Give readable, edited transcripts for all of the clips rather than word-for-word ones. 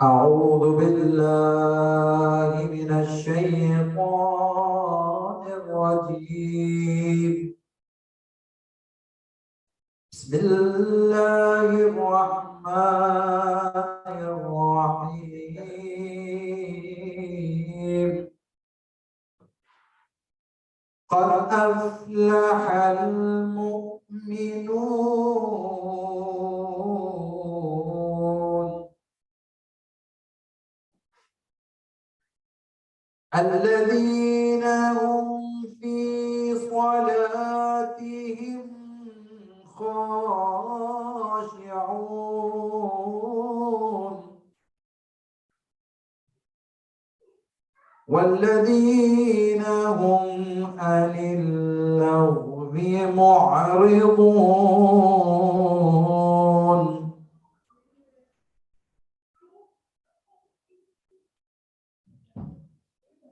أعوذ بالله من الشيطان الرجيم. بسم الله الرحمن الرحيم. قد أفلح المؤمنون الذين هم في صلاتهم خاشعون والذين هم عن اللغو معرضون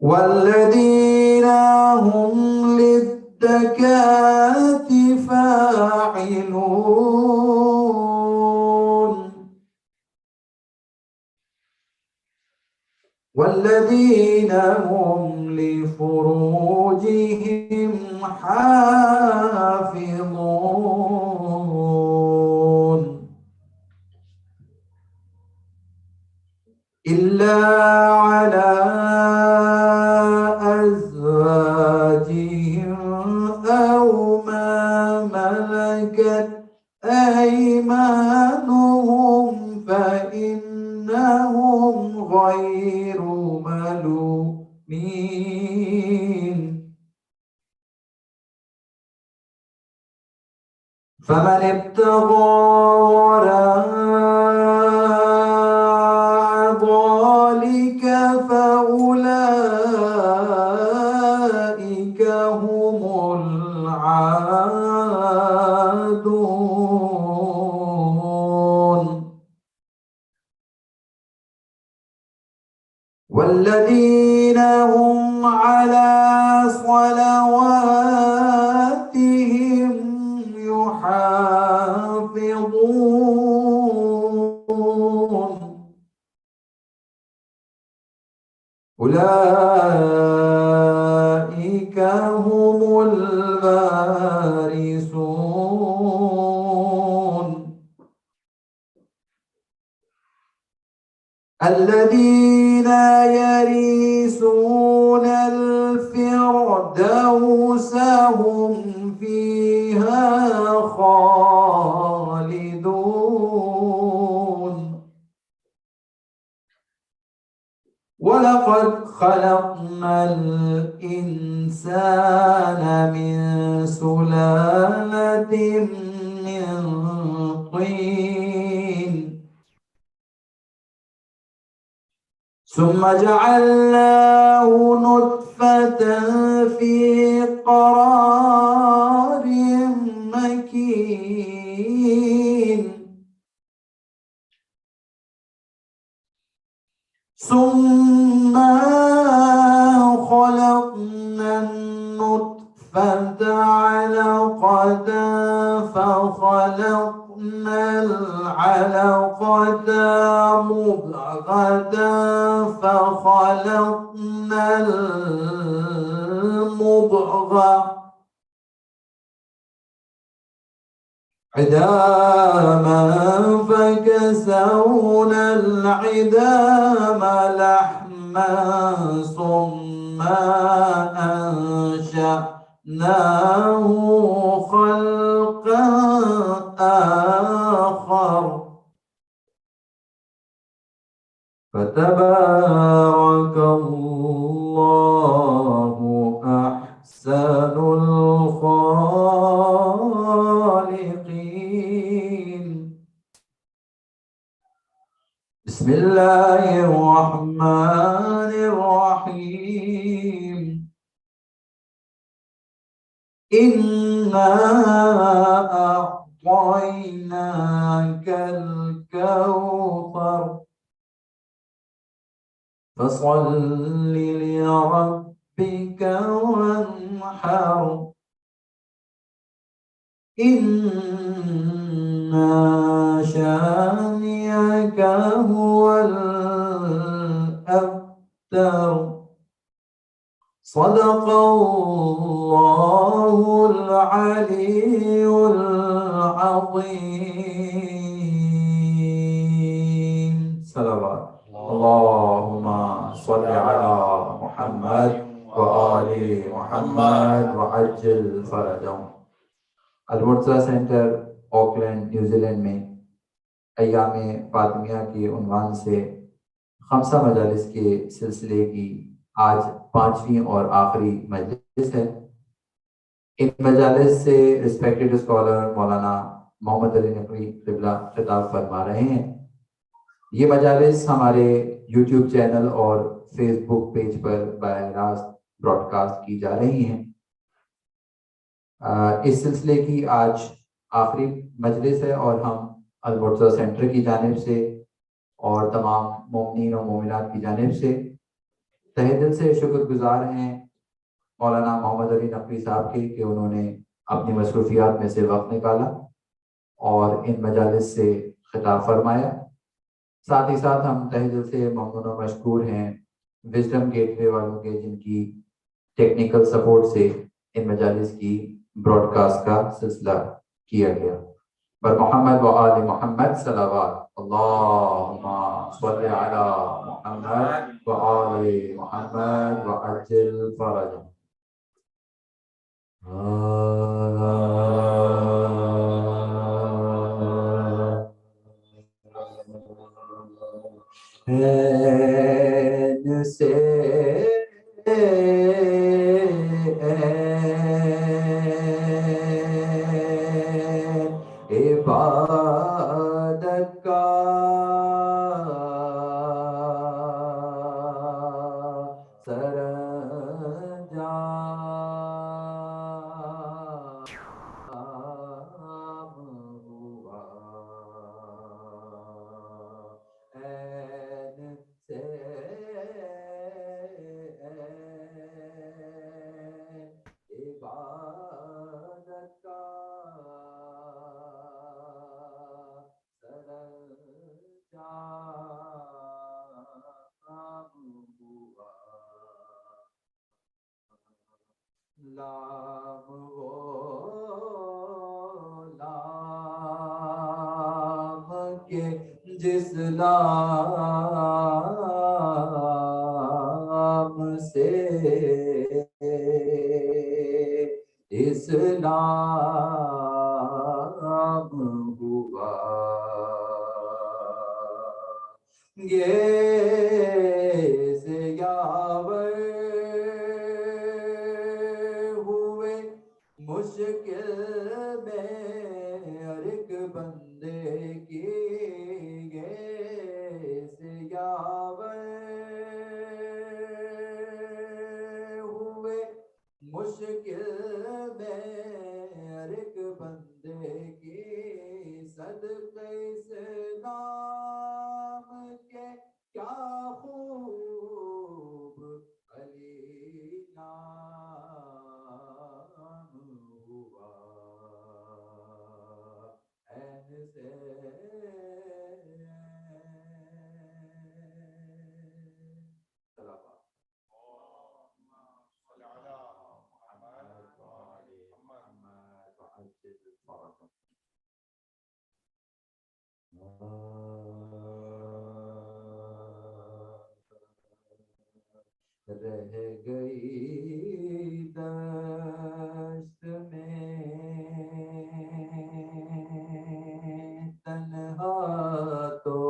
والذين هم للزكاة فاعلون والذين هم لفروجهم حافظون إلا على أزواجهم أو ما ملكت أيمانهم فإنهم غير ملومين فمن ابتغى وراء ذلك فأولئك هم العادون والذين هم على صلواتهم يحافظون أولئك هم الوارثون الذين يرثون الفردوس هم فيها خالدون ولقد خلقنا الإنسان من سلالة من طين ثم جعلناه نطفة في قرار مكين ثم خلقنا النطفة علقة فخلقنا العلقة مضغة فخلقنا المضغة عظاما فكسونا العظام لحما ثم أنشأناه خلقا آخر فتبارك الله أحسن الخالقين. بسم الله الرحمن الرحيم. إنا أعطيناك الكوثر فصل لربك وانحر إن شانئك هو صدق الله العلي العظيم. صلوات اللهم صل على محمد وآل محمد وعجل فرجهم. المرتضی سینٹر آکلینڈ نیوزی لینڈ میں ایام فاطمیہ کے عنوان سے خمسہ مجالس کے سلسلے کی آج 5ویں اور آخری مجلس ہے. ان مجالس سے ریسپیکٹڈ اسکالر مولانا محمد علی نقوی قبلہ خطاب فرما رہے ہیں. یہ مجالس ہمارے یوٹیوب چینل اور فیس بک پیج پر براہ راست براڈ کاسٹ کی جا رہی ہیں. اس سلسلے کی آج آخری مجلس ہے اور ہم المرتضی سینٹر کی جانب سے اور تمام مومنین و مومنات کی جانب سے تہہ دل سے شکر گزار ہیں مولانا محمد علی نقوی صاحب کے کہ انہوں نے اپنی مصروفیات میں سے وقت نکالا اور ان مجالس سے خطاب فرمایا. ساتھ ہی ساتھ ہم تہہ دل سے ممنون و مشکور ہیں وزڈم گیٹ وے والوں کے جن کی ٹیکنیکل سپورٹ سے ان مجالس کی براڈ کاسٹ کا سلسلہ کیا گیا. پر محمد و آل محمد صلوات اللہم صلی علی محمد و آل محمد وعجل فرجهم. این سے عبادت کا سرانجام ہوا. این سے عبادت کا سرانجام ہوا. لام وہ لام کے جس لام سے اسلام ہوا. یہ سے یاور ہوئے مشکل میں ہر ایک بندے کی. یہ سے یاور ہوئے مشکل میں ہر ایک بندے کی. صدقے اسلام کے کیا خوب علی نام ہوا. این سے صلوات رہ گئی دشت میں تنہا تو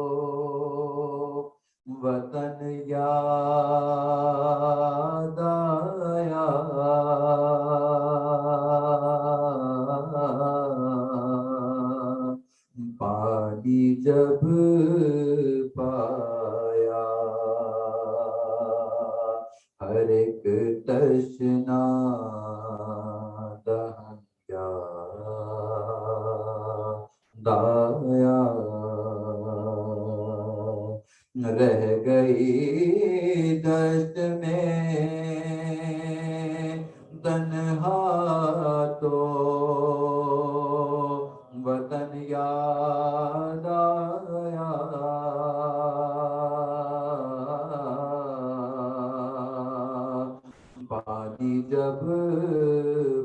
وطن یاد آیا. پانی جب پایا ہر ایک تشنا دہن یاد آیا. رہ گئی دشت میں تنہا تو وطن یاد آیا. جب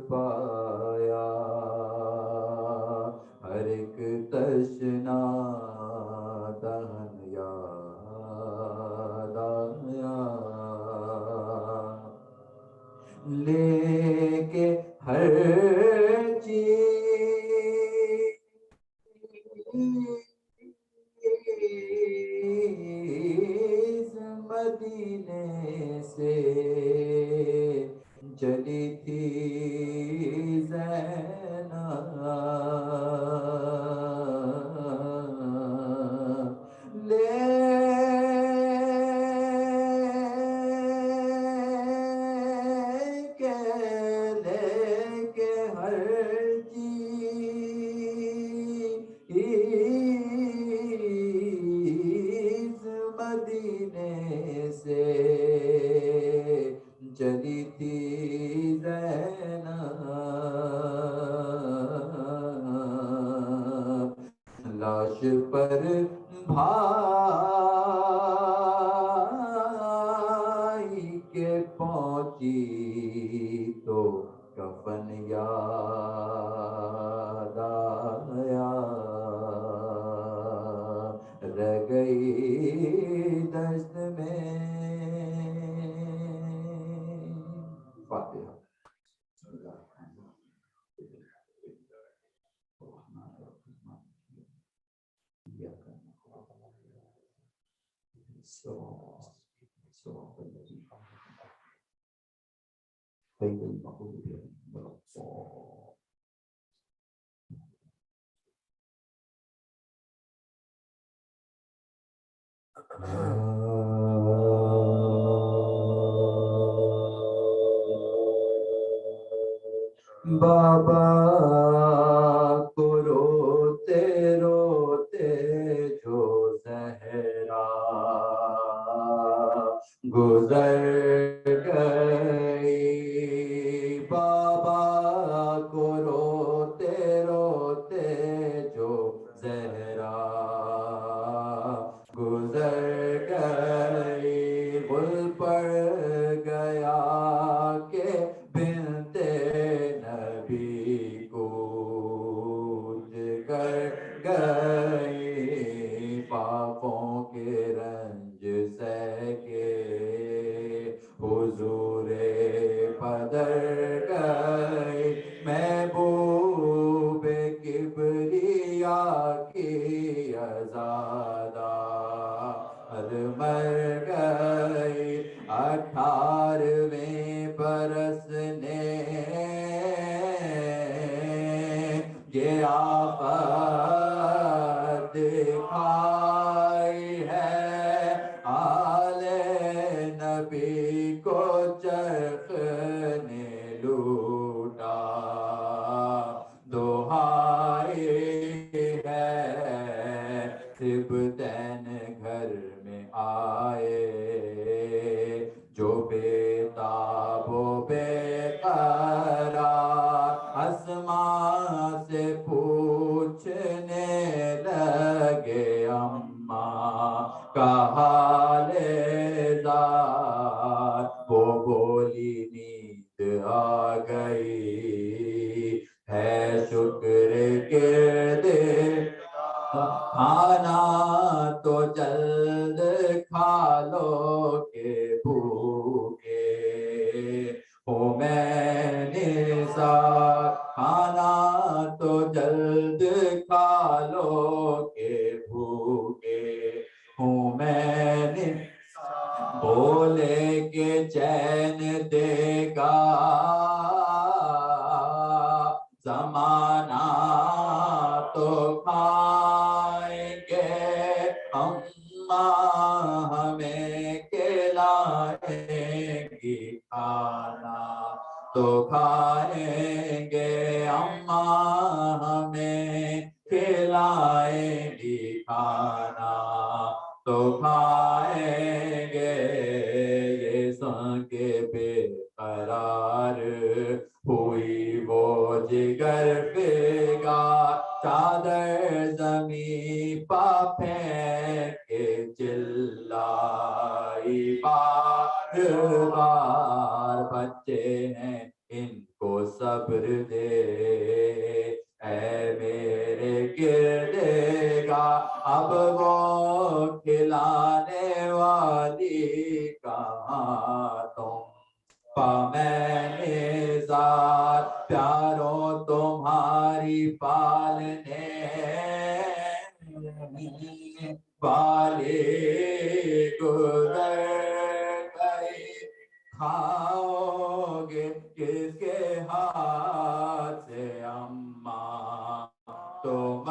پایا ہر ایک تشنا دہن یاد آیا لے کے ہر چیز مدینے سے چلی تھی زینب لے کے ہر چیز مدینے سے چلی تھی زینب لاش پر بھائی کے پہنچی تو کفن یاد آیا رہ گئی دشت میں فاتحہ بابا کو روتے روتے جو زہرا گزر گئی بابا کو روتے روتے جو زہرا گزر گئی گل پڑ گیا کہ بنتے نبی کود کر گئی پاپوں کے رنج سہ کے حضور پدر گئی محبوب کبریا کی آزادہ مر گئی 18ویں برس نے یہ آفت دکھائی ہے آل نبی کو چرخ نے لوٹا دہائی ہے سبتین گھر میں آئے جو بے تاب و بے قرار اسماء سے پوچھنے لگے اماں کا حال زار وہ بولی نیند آ گئی ہے شکر گردے کھانا تو جلد کھا لو کہ بھوکے ہو میں نثار کھانا تو جلد کھا لو کہ بھوکے ہوں میں نثار بولے کہ چین دے گا زمانہ تو کھائیں گے اماں ہمیں کھلائیں گی کھانا تو کھائیں گے اماں ہمیں کھلائیں گی کھانا تو کھائیں گے یہ سن کے بے قرار ہوئی وہ جگر بیگار چادر زمین پا پھینک کے چلائی بار بار بچے ہیں ان کو صبر دے، اے میرے کردگار اب وہ کھلانے والی کہاں تم پا میں نثار پیاروں تمہاری پالنے والے گزر گئے، کھاؤ گے کس کے ہاتھ سے اماں تم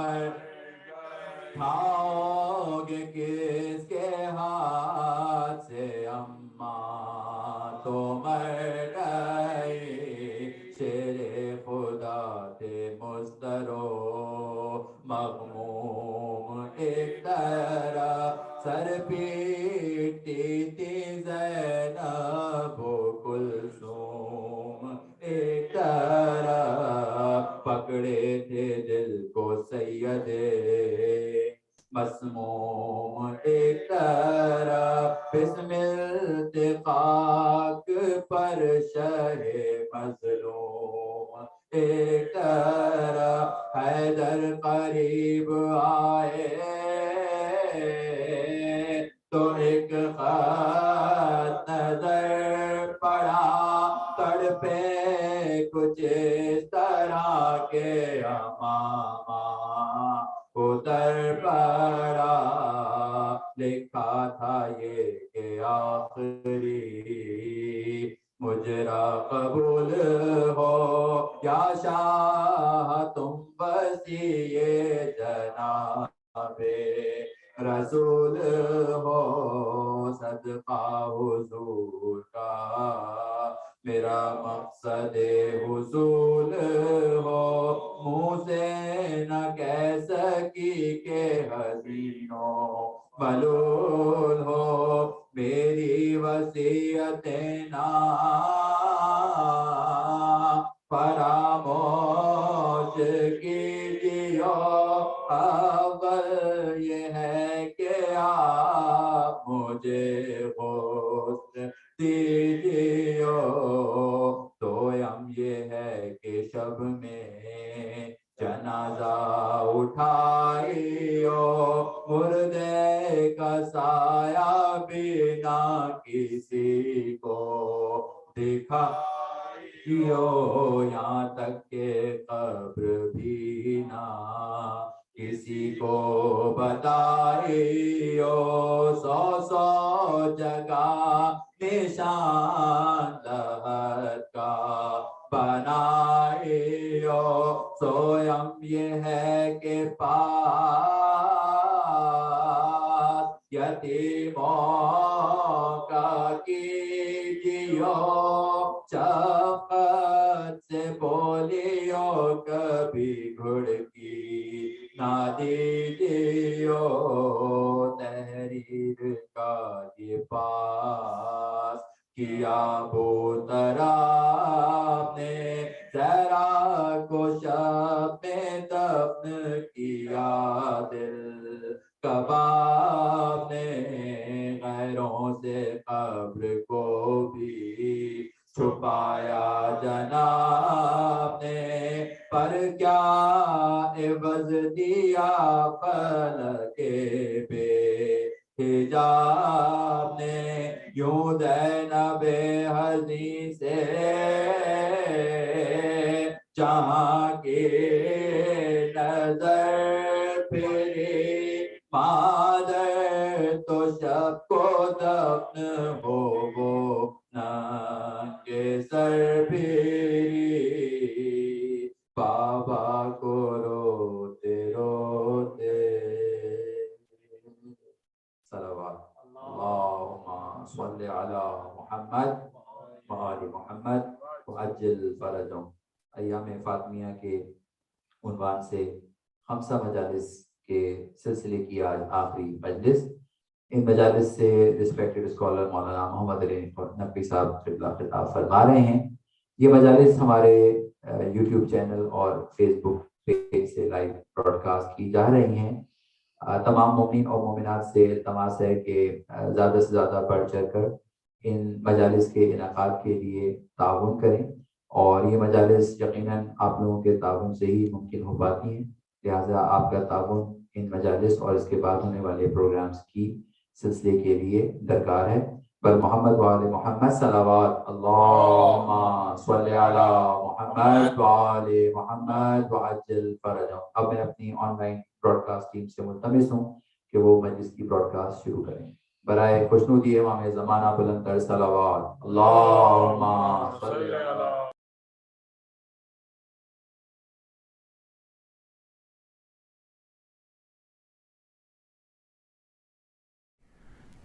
کھاؤ گے کس کے ہاتھ سے اماں تو مر گئے، شیر خدا تھے مسترو مغموم ایک طرح سر پیٹتی تھی زینب و کلثوم ایک طرح پکڑے تھے دل کو سید مسموم ایک طرح بسم التفاق پر شہ مظلوم ایک طرح حیدر قریب آئے تو ایک خط نظر پڑا تڑپے کچھ اس طرح کے امامہ اتر پڑا، لکھا تھا یہ کہ آخری مجرا قبول ہو یا شاہ تم وسیع جناب رسول ہو، صدقہ حضور کا میرا مقصد حصول ہو، منہ سے نہ کہہ سکی کہ حسینوں ملول ہو، میری وصیتیں نہ فراموش کیجیو، اول یہ ہے کہ آپ مجھے غسل دیجیو، دویم یہ ہے کہ شب میں جنازہ اٹھائیو، مردے کا سایہ بھی نہ کسی کو دکھائیو، یہاں تک کہ قبر بھی نہ کسی کو بتائیو، سو سو جگہ نشان لحد کا بنائیو، سویم یہ ہے کہ پاس یتیموں کا کیجیو، شفقت سے بولیو کبھی گھڑکی نہ دیجیو، تحریر کا یہ پاس کیا ابوطراب نے، زہرا کو شب میں دفن کیا دل کباب نے، غیروں سے قبر کو بھی چھپایا جناب نے، پر کیا عوض دیا فلک بے حجاب نے، یوں زینب حزین سے جہاں کی نظر پھری، مادر تو شب کو دفن ہو وہ ننگے سر پھری، بابا کو روتے روتے صلوات اللہم صلی علی محمد وآل محمد وعجل فرجهم۔ ایام فاطمیہ کے عنوان سے خمسہ مجالس کے سلسلے کی آج آخری مجلس، ان مجالس سے ریسپیکٹڈ اسکالر مولانا محمد علی نقوی صاحب خطاب فرما رہے ہیں۔ یہ مجالس ہمارے یوٹیوب چینل اور فیس بک پیج سے لائیو براڈ کاسٹ کی جا رہی ہیں۔ تمام مومنین اور مومنات سے التماس ہے کہ زیادہ سے زیادہ بڑھ چڑھ کر ان مجالس کے انعقاد کے لیے تعاون کریں، اور یہ مجالس یقیناً آپ لوگوں کے تعاون سے ہی ممکن ہو پاتی ہیں، لہٰذا آپ کا تعاون ان مجالس اور اس کے بعد ہونے والے پروگرامز کی سلسلے کے لیے درکار ہے۔ پر محمد وآل محمد صلوات اللہم صلی علی محمد وآل محمد وعجل فرجہم۔ اب میں اپنی online broadcast team سے ملتمس ہوں کہ وہ مجلس کی براڈ کاسٹ شروع کریں۔ برائے خوشنودی امام زمانہ بلند تر صلوات اللہم صلی علی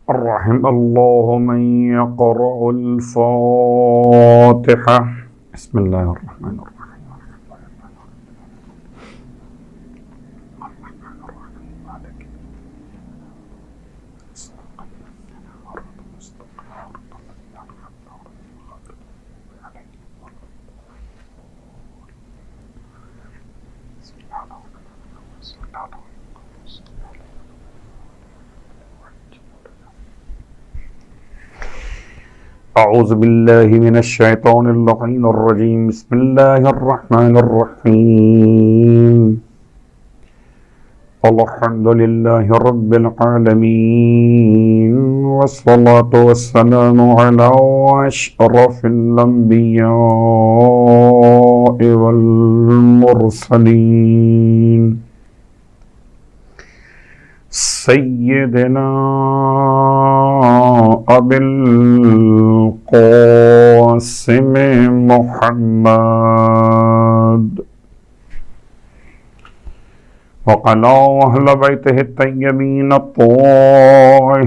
رحم الله من يقرأ الفاتحة بسم الله الرحمن الرحيم أعوذ بالله من الشيطان اللعين الرجيم بسم الله الرحمن الرحيم الحمد لله رب العالمين والصلاة والسلام على أشرف الأنبياء والمرسلين سيدنا أبي القاسم محمد وعلى أهل بيته الطيبين الطاهرين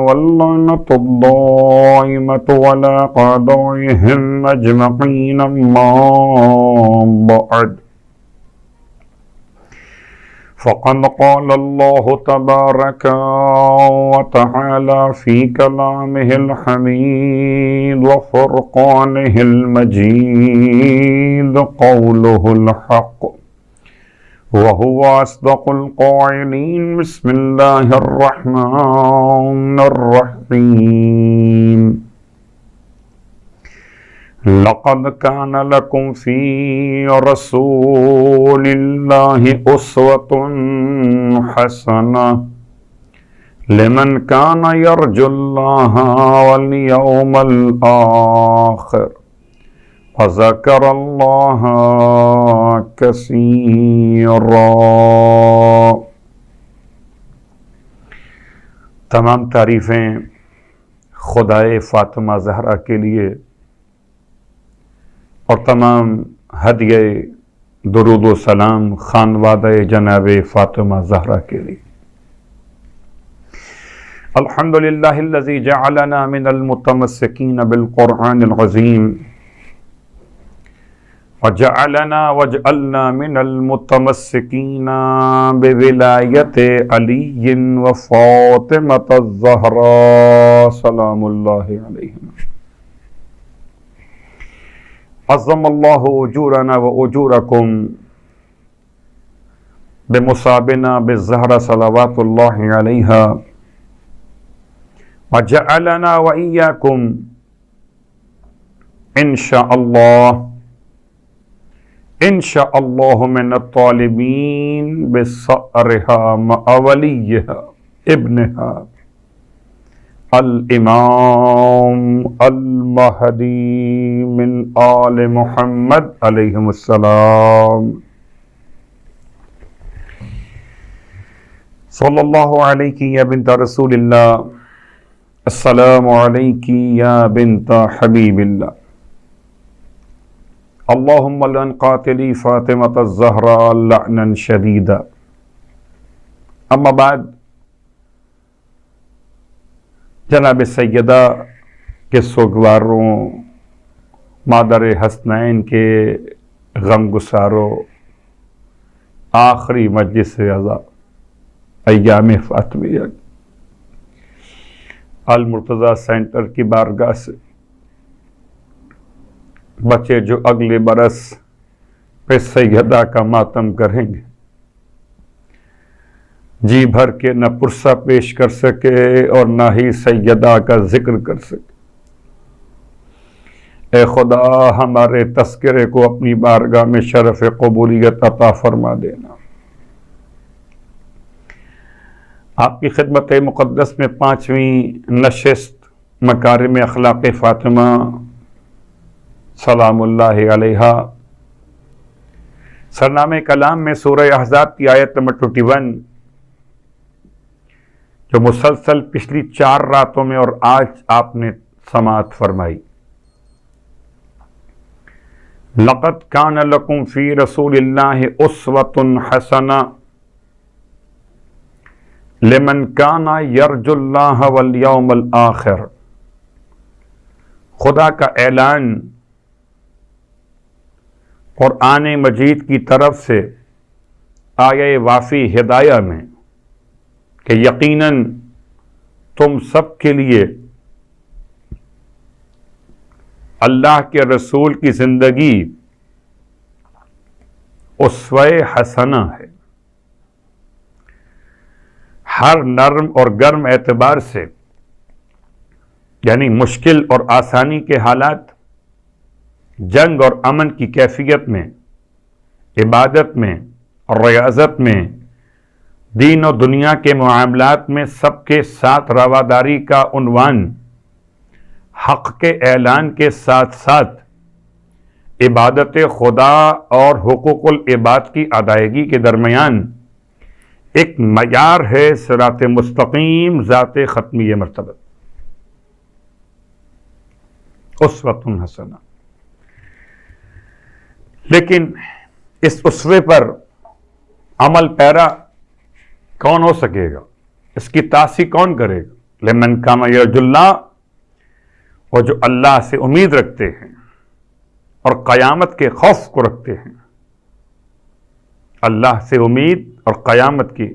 واللعنة الدائمة على أعدائهم أجمعين أما بعد فقد قال الله تبارك وتعالى في كلامه الحميد وفرقانه المجيد قوله الحق وهو أصدق القائلين بسم الله الرحمن الرحيم لقد كان لكم في رسول الله أسوة حسنة لمن كان يرجو الله واليوم الآخر وذكر الله كثيرا۔ تمام تعریفیں خدائے فاطمہ زہرا کے لیے اور تمام ہدیہ درود و سلام خانوادہ جناب فاطمہ زہرا کے لیے۔ الحمدللہ الذی جعلنا من المتمسکین بالقرآن العظیم واجعلنا من المتمسکین بولایت علی وفاطمۃ الزہراء سلام اللہ علیہم۔ عظم اللہ اجورنا و اجورکم بمصابنا بالزہرا صلوات اللہ علیہا وجعلنا و ایاکم انشاء اللہ من الطالبین بصأرہا مع ولیہا ابنہا الامام المہدی من آل محمد علیہم السلام۔ صلی اللہ علیہ یا بنت رسول اللہ، السلام علیکی یا بنت حبیب اللہ، اللہم لعن قاتلی فاطمۃ الزہراء لعنا شدیدا۔ اما بعد، جناب سیدہ کے سوگواروں، مادر حسنین کے غم گساروں، آخری مجلس عزا ایام فاطمیہ المرتضیٰ سینٹر کی بارگاہ سے بچے جو اگلے برس پہ سیدہ کا ماتم کریں گے، جی بھر کے نہ پرسہ پیش کر سکے اور نہ ہی سیدہ کا ذکر کر سکے، اے خدا ہمارے تذکرے کو اپنی بارگاہ میں شرف قبولیت عطا فرما دینا۔ آپ کی خدمت مقدس میں 5ویں نشست مکارم اخلاق فاطمہ سلام اللہ علیہا، سرنامہ کلام میں سورہ احزاب کی آیت نمبر 21 جو مسلسل پچھلی 4 راتوں میں اور آج آپ نے سماعت فرمائی۔ لَقَدْ كَانَ لَكُمْ فِي رَسُولِ اللَّهِ أُسْوَةٌ حَسَنَةٌ لمن کان یرجو اللہ والیوم الآخر۔ خدا کا اعلان قرآن مجید کی طرف سے آیہ وافی ہدایہ میں کہ یقیناً تم سب کے لیے اللہ کے رسول کی زندگی اسوہ حسنہ ہے۔ ہر نرم اور گرم اعتبار سے، یعنی مشکل اور آسانی کے حالات، جنگ اور امن کی کیفیت میں، عبادت میں اور ریاضت میں، دین و دنیا کے معاملات میں سب کے ساتھ رواداری کا عنوان حق کے اعلان کے ساتھ ساتھ عبادت خدا اور حقوق العباد کی ادائیگی کے درمیان ایک معیار ہے، صراط مستقیم، ذات ختمی مرتبہ، اسوۃ حسنہ۔ لیکن اس اسوے پر عمل پیرا کون ہو سکے گا؟ اس کی تاثیر کون کرے گا؟ لمن کان یرجو اللہ، وہ جو اللہ سے امید رکھتے ہیں اور قیامت کے خوف کو رکھتے ہیں۔ اللہ سے امید اور قیامت کی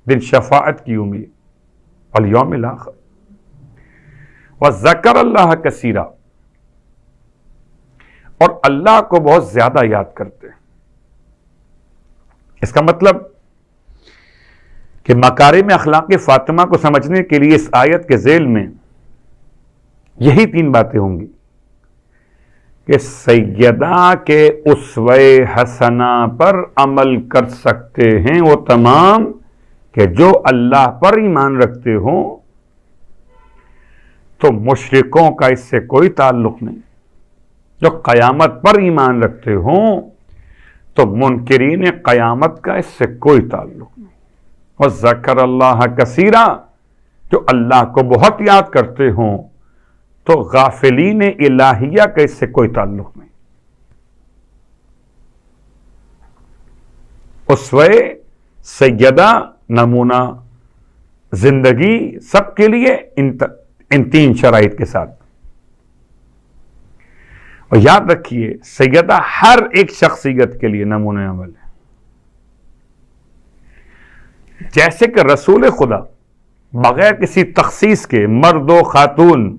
دن شفاعت کی امید، والیوم الآخر، وذکر اللہ کثیرا، اور اللہ کو بہت زیادہ یاد کرتے ہیں۔ اس کا مطلب کہ مکارم اخلاق فاطمہ کو سمجھنے کے لیے اس آیت کے ذیل میں یہی 3 باتیں ہوں گی کہ سیدہ کے اسوہ حسنہ پر عمل کر سکتے ہیں وہ تمام کہ جو اللہ پر ایمان رکھتے ہوں، تو مشرکوں کا اس سے کوئی تعلق نہیں۔ جو قیامت پر ایمان رکھتے ہوں تو منکرین قیامت کا اس سے کوئی تعلق نہیں۔ وذکر اللہ کثیرا، جو اللہ کو بہت یاد کرتے ہوں تو غافلین الہیہ کا اس سے کوئی تعلق نہیں۔ اسوہ سیدہ نمونہ زندگی سب کے لیے ان 3 شرائط کے ساتھ۔ اور یاد رکھیے سیدہ ہر ایک شخصیت کے لیے نمونہ عمل ہے۔ جیسے کہ رسول خدا بغیر کسی تخصیص کے مرد و خاتون،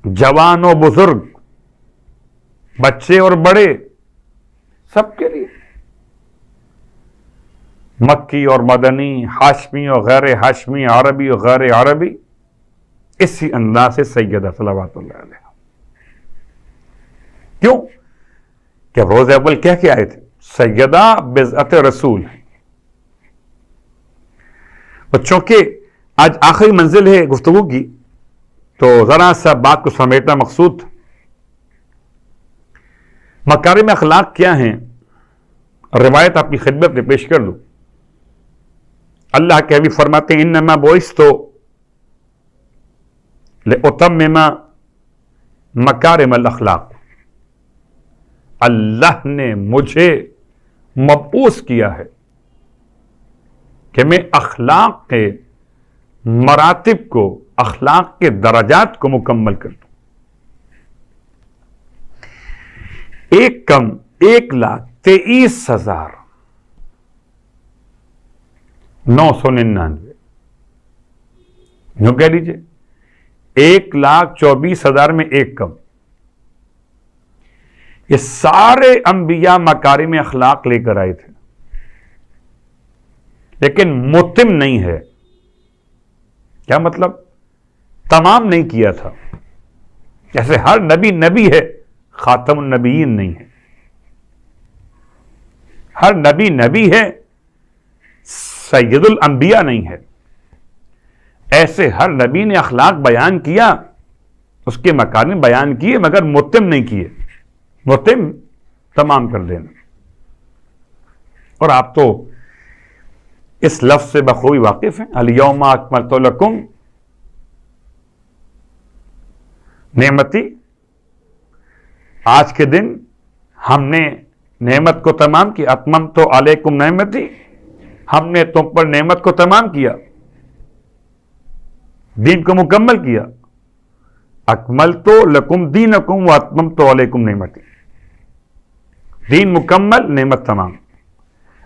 جوان و بزرگ، بچے اور بڑے، سب کے لیے، مکی اور مدنی، ہاشمی اور غیر ہاشمی، عربی اور غیر عربی، اسی انداز سے سیدہ صلوات اللہ علیہ۔ کیوں کہ روز اول کہہ کے آئے تھے سیدہ بضعت رسول ہے۔ بچوں کے آج آخری منزل ہے گفتگو کی، تو ذرا سا بات کو سمیٹنا مقصود تھا۔ مکارم اخلاق کیا ہیں؟ روایت آپ کی خدمت میں پیش کر دوں۔ اللہ کے حبیب فرماتے ہیں انما بعثت لأتمم مکارم الاخلاق، اللہ نے مجھے مبعوث کیا ہے کہ میں اخلاق کے مراتب کو، اخلاق کے درجات کو مکمل کر دوں۔ 1,23,999، یوں کہہ لیجئے 1,24,000 میں ایک کم۔ یہ سارے انبیاء مکارم اخلاق لے کر آئے تھے، لیکن متم نہیں ہے۔ کیا مطلب؟ تمام نہیں کیا تھا، جیسے ہر نبی نبی ہے، خاتم النبیین نہیں ہے. ہر نبی نبی ہے، سید الانبیاء نہیں ہے. ایسے ہر نبی نے اخلاق بیان کیا، اس کے مکارم بیان کیے، مگر متم نہیں کیے. متم تمام کر دینا. اور آپ تو اس لفظ سے بخوبی واقف ہیں. الیوم اکملت لکم نعمتی، آج کے دن ہم نے نعمت کو تمام کیا. اتممت علیکم نعمتی، ہم نے تم پر نعمت کو تمام کیا، دین کو مکمل کیا. اکملت لکم دینکم و اتممت علیکم نعمتی، دین مکمل، نعمت تمام.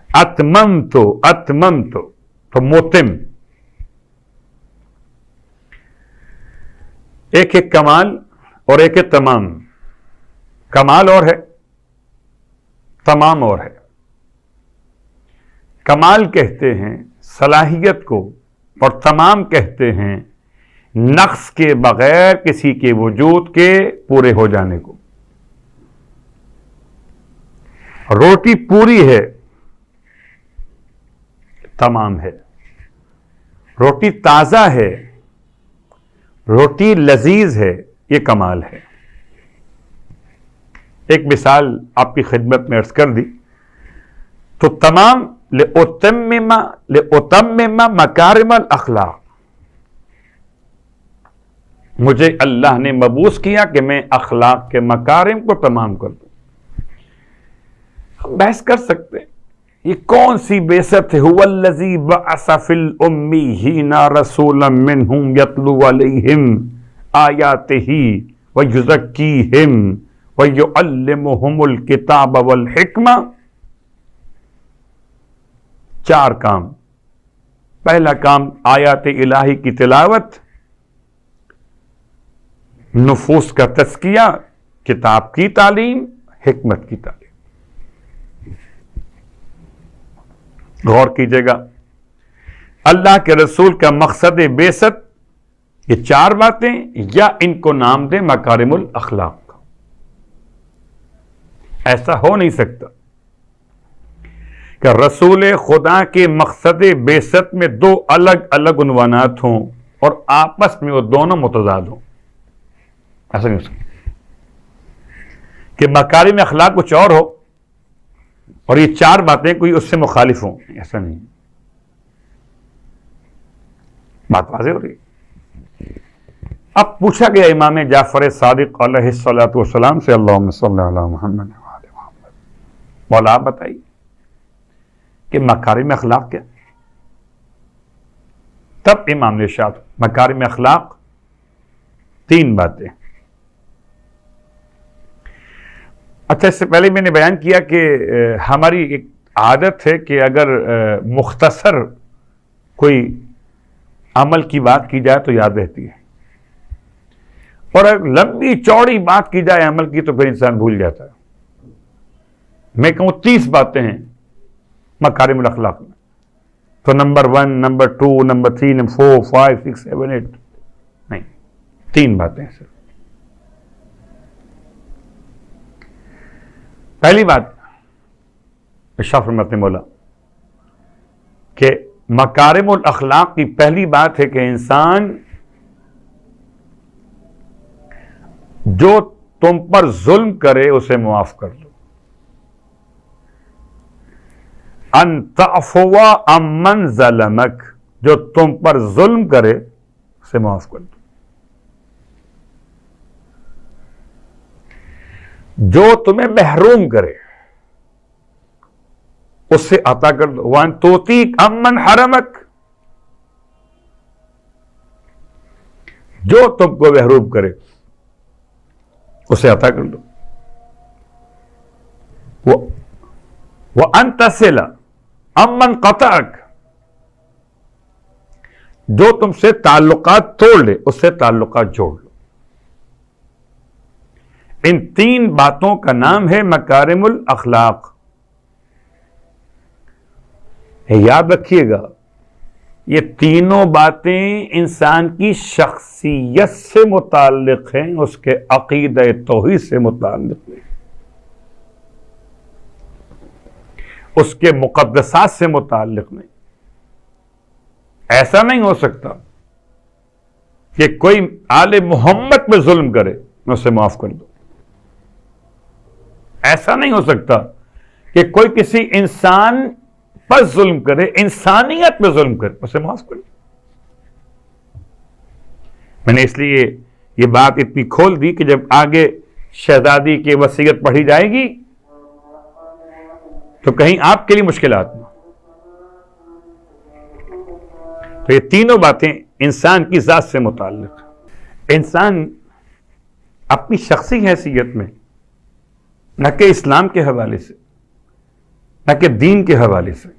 اتممت تو متم. ایک ایک کمال اور ایک ایک تمام. کمال اور ہے، تمام اور ہے. کمال کہتے ہیں صلاحیت کو، اور تمام کہتے ہیں نقص کے بغیر کسی کے وجود کے پورے ہو جانے کو. روٹی پوری ہے، تمام ہے. روٹی تازہ ہے، روٹی لذیذ ہے، یہ کمال ہے. ایک مثال آپ کی خدمت میں عرض کر دی تو تمام لأتمم مکارم الاخلاق. مجھے اللہ نے مبعوث کیا کہ میں اخلاق کے مکارم کو تمام کر دوں. ہم بحث کر سکتے ہیں یہ کون سی بعثت ہے. هو الذی بعث فی الامیین رسولا منہم یتلو علیہم آیاتہ ویزکیہم ویعلمہم الکتاب والحکمہ. 4 کام. پہلا کام آیات الہی کی تلاوت، نفوس کا تزکیہ، کتاب کی تعلیم، حکمت کی تعلیم. غور کیجئے گا، اللہ کے رسول کا مقصد بعثت یہ 4 باتیں، یا ان کو نام دیں مکارم الاخلاق. ایسا ہو نہیں سکتا کہ رسول خدا کے مقصد بعثت میں 2 الگ الگ عنوانات ہوں اور آپس میں وہ دونوں متضاد ہوں. ایسا نہیں ہو سکتا کہ مکارم اخلاق کچھ اور ہو اور یہ 4 باتیں کوئی اس سے مخالف ہوں. ایسا نہیں. بات واضح ہو رہی ہے. اب پوچھا گیا امام جعفر صادق علیہ الصلوۃ والسلام سے، اللہم صلی علی محمد وعلی محمد، مولا آپ بتائیے کہ مکارم اخلاق کیا؟ تب امام نے ارشاد، مکارم اخلاق 3 باتیں. اچھا، اس سے پہلے میں نے بیان کیا کہ ہماری ایک عادت ہے کہ اگر مختصر کوئی عمل کی بات کی جائے تو یاد رہتی ہے، اور اگر لمبی چوڑی بات کی جائے عمل کی تو پھر انسان بھول جاتا ہے. میں کہوں 30 باتیں ہیں مکارم الاخلاق میں، تو نمبر 1، نمبر 2، نمبر 3، نمبر 4، 5، 6، 7، 8 نہیں، 3 باتیں ہیں صرف. پہلی بات ارشاد فرماتے ہیں مولا کہ مکارم الاخلاق کی پہلی بات ہے کہ انسان جو تم پر ظلم کرے اسے معاف کر لو. ان تعفو عمن ظلمک، جو تم پر ظلم کرے اسے معاف کر دو. جو تمہیں محروم کرے اس سے عطا کر دو. وان توتیک عمن حرمک، جو تم کو محروم کرے اسے عطا کر دو. وان تصل عمن قطعک، جو تم سے تعلقات توڑ لے اس سے تعلقات جوڑ لو. ان 3 باتوں کا نام ہے مکارم الاخلاق. یاد رکھیے گا، یہ تینوں باتیں انسان کی شخصیت سے متعلق ہیں، اس کے عقیدہ توحید سے متعلق ہیں، اس کے مقدسات سے متعلق نہیں۔ ایسا نہیں ہو سکتا کہ کوئی آل محمد پہ ظلم کرے میں اسے معاف کر دوں، ایسا نہیں ہو سکتا کہ کوئی کسی انسان پر ظلم کرے، انسانیت پہ ظلم کرے اسے معاف کر دوں۔ میں نے اس لیے یہ بات اتنی کھول دی کہ جب آگے شہزادی کی وصیت پڑھی جائے گی تو کہیں آپ کے لیے مشکلات نہ۔ تو یہ تینوں باتیں انسان کی ذات سے متعلق ہیں۔ انسان اپنی شخصی حیثیت میں نہ کہ اسلام کے حوالے سے نہ کہ دین کے حوالے سے،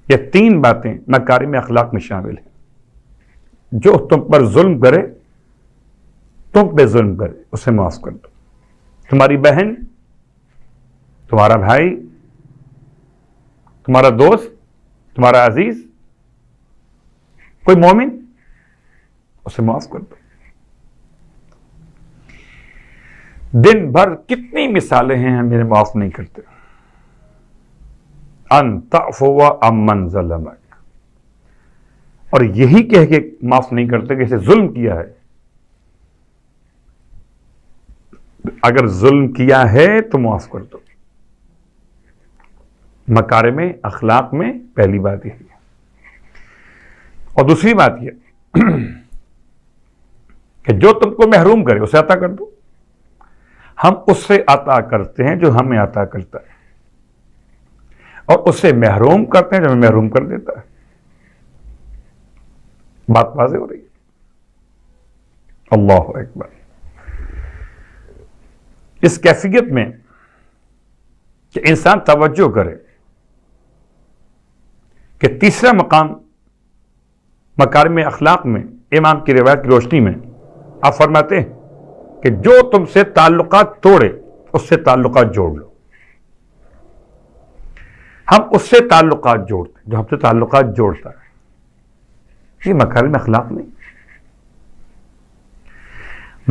یہ تین باتیں مکارم اخلاق میں شامل ہیں۔ جو تم پر ظلم کرے، تم پہ ظلم کرے، اسے معاف کر دو۔ تمہاری بہن، تمہارا بھائی، تمہارا دوست، تمہارا عزیز، کوئی مومن، اسے معاف کر دو۔ دن بھر کتنی مثالیں ہیں ہم انہیں معاف نہیں کرتے۔ ان تعفو عمن ظلمک، اور یہی کہہ کے معاف نہیں کرتے کہ اسے ظلم کیا ہے۔ اگر ظلم کیا ہے تو معاف کر دو۔ مکارم اخلاق میں پہلی بات یہی ہے۔ اور دوسری بات یہ کہ جو تم کو محروم کرے اسے عطا کر دو۔ ہم اس سے عطا کرتے ہیں جو ہمیں عطا کرتا ہے، اور اس سے محروم کرتے ہیں جو ہمیں محروم کر دیتا ہے۔ بات واضح ہو رہی ہے؟ اللہ اکبر۔ اس کیفیت میں کہ انسان توجہ کرے کہ تیسرا مقام مکارم اخلاق میں امام کی روایت کی روشنی میں آپ فرماتے ہیں کہ جو تم سے تعلقات توڑے اس سے تعلقات جوڑ لو۔ ہم اس سے تعلقات جوڑتے ہیں جو ہم سے تعلقات جوڑتا ہے۔ یہ مکارم اخلاق نہیں،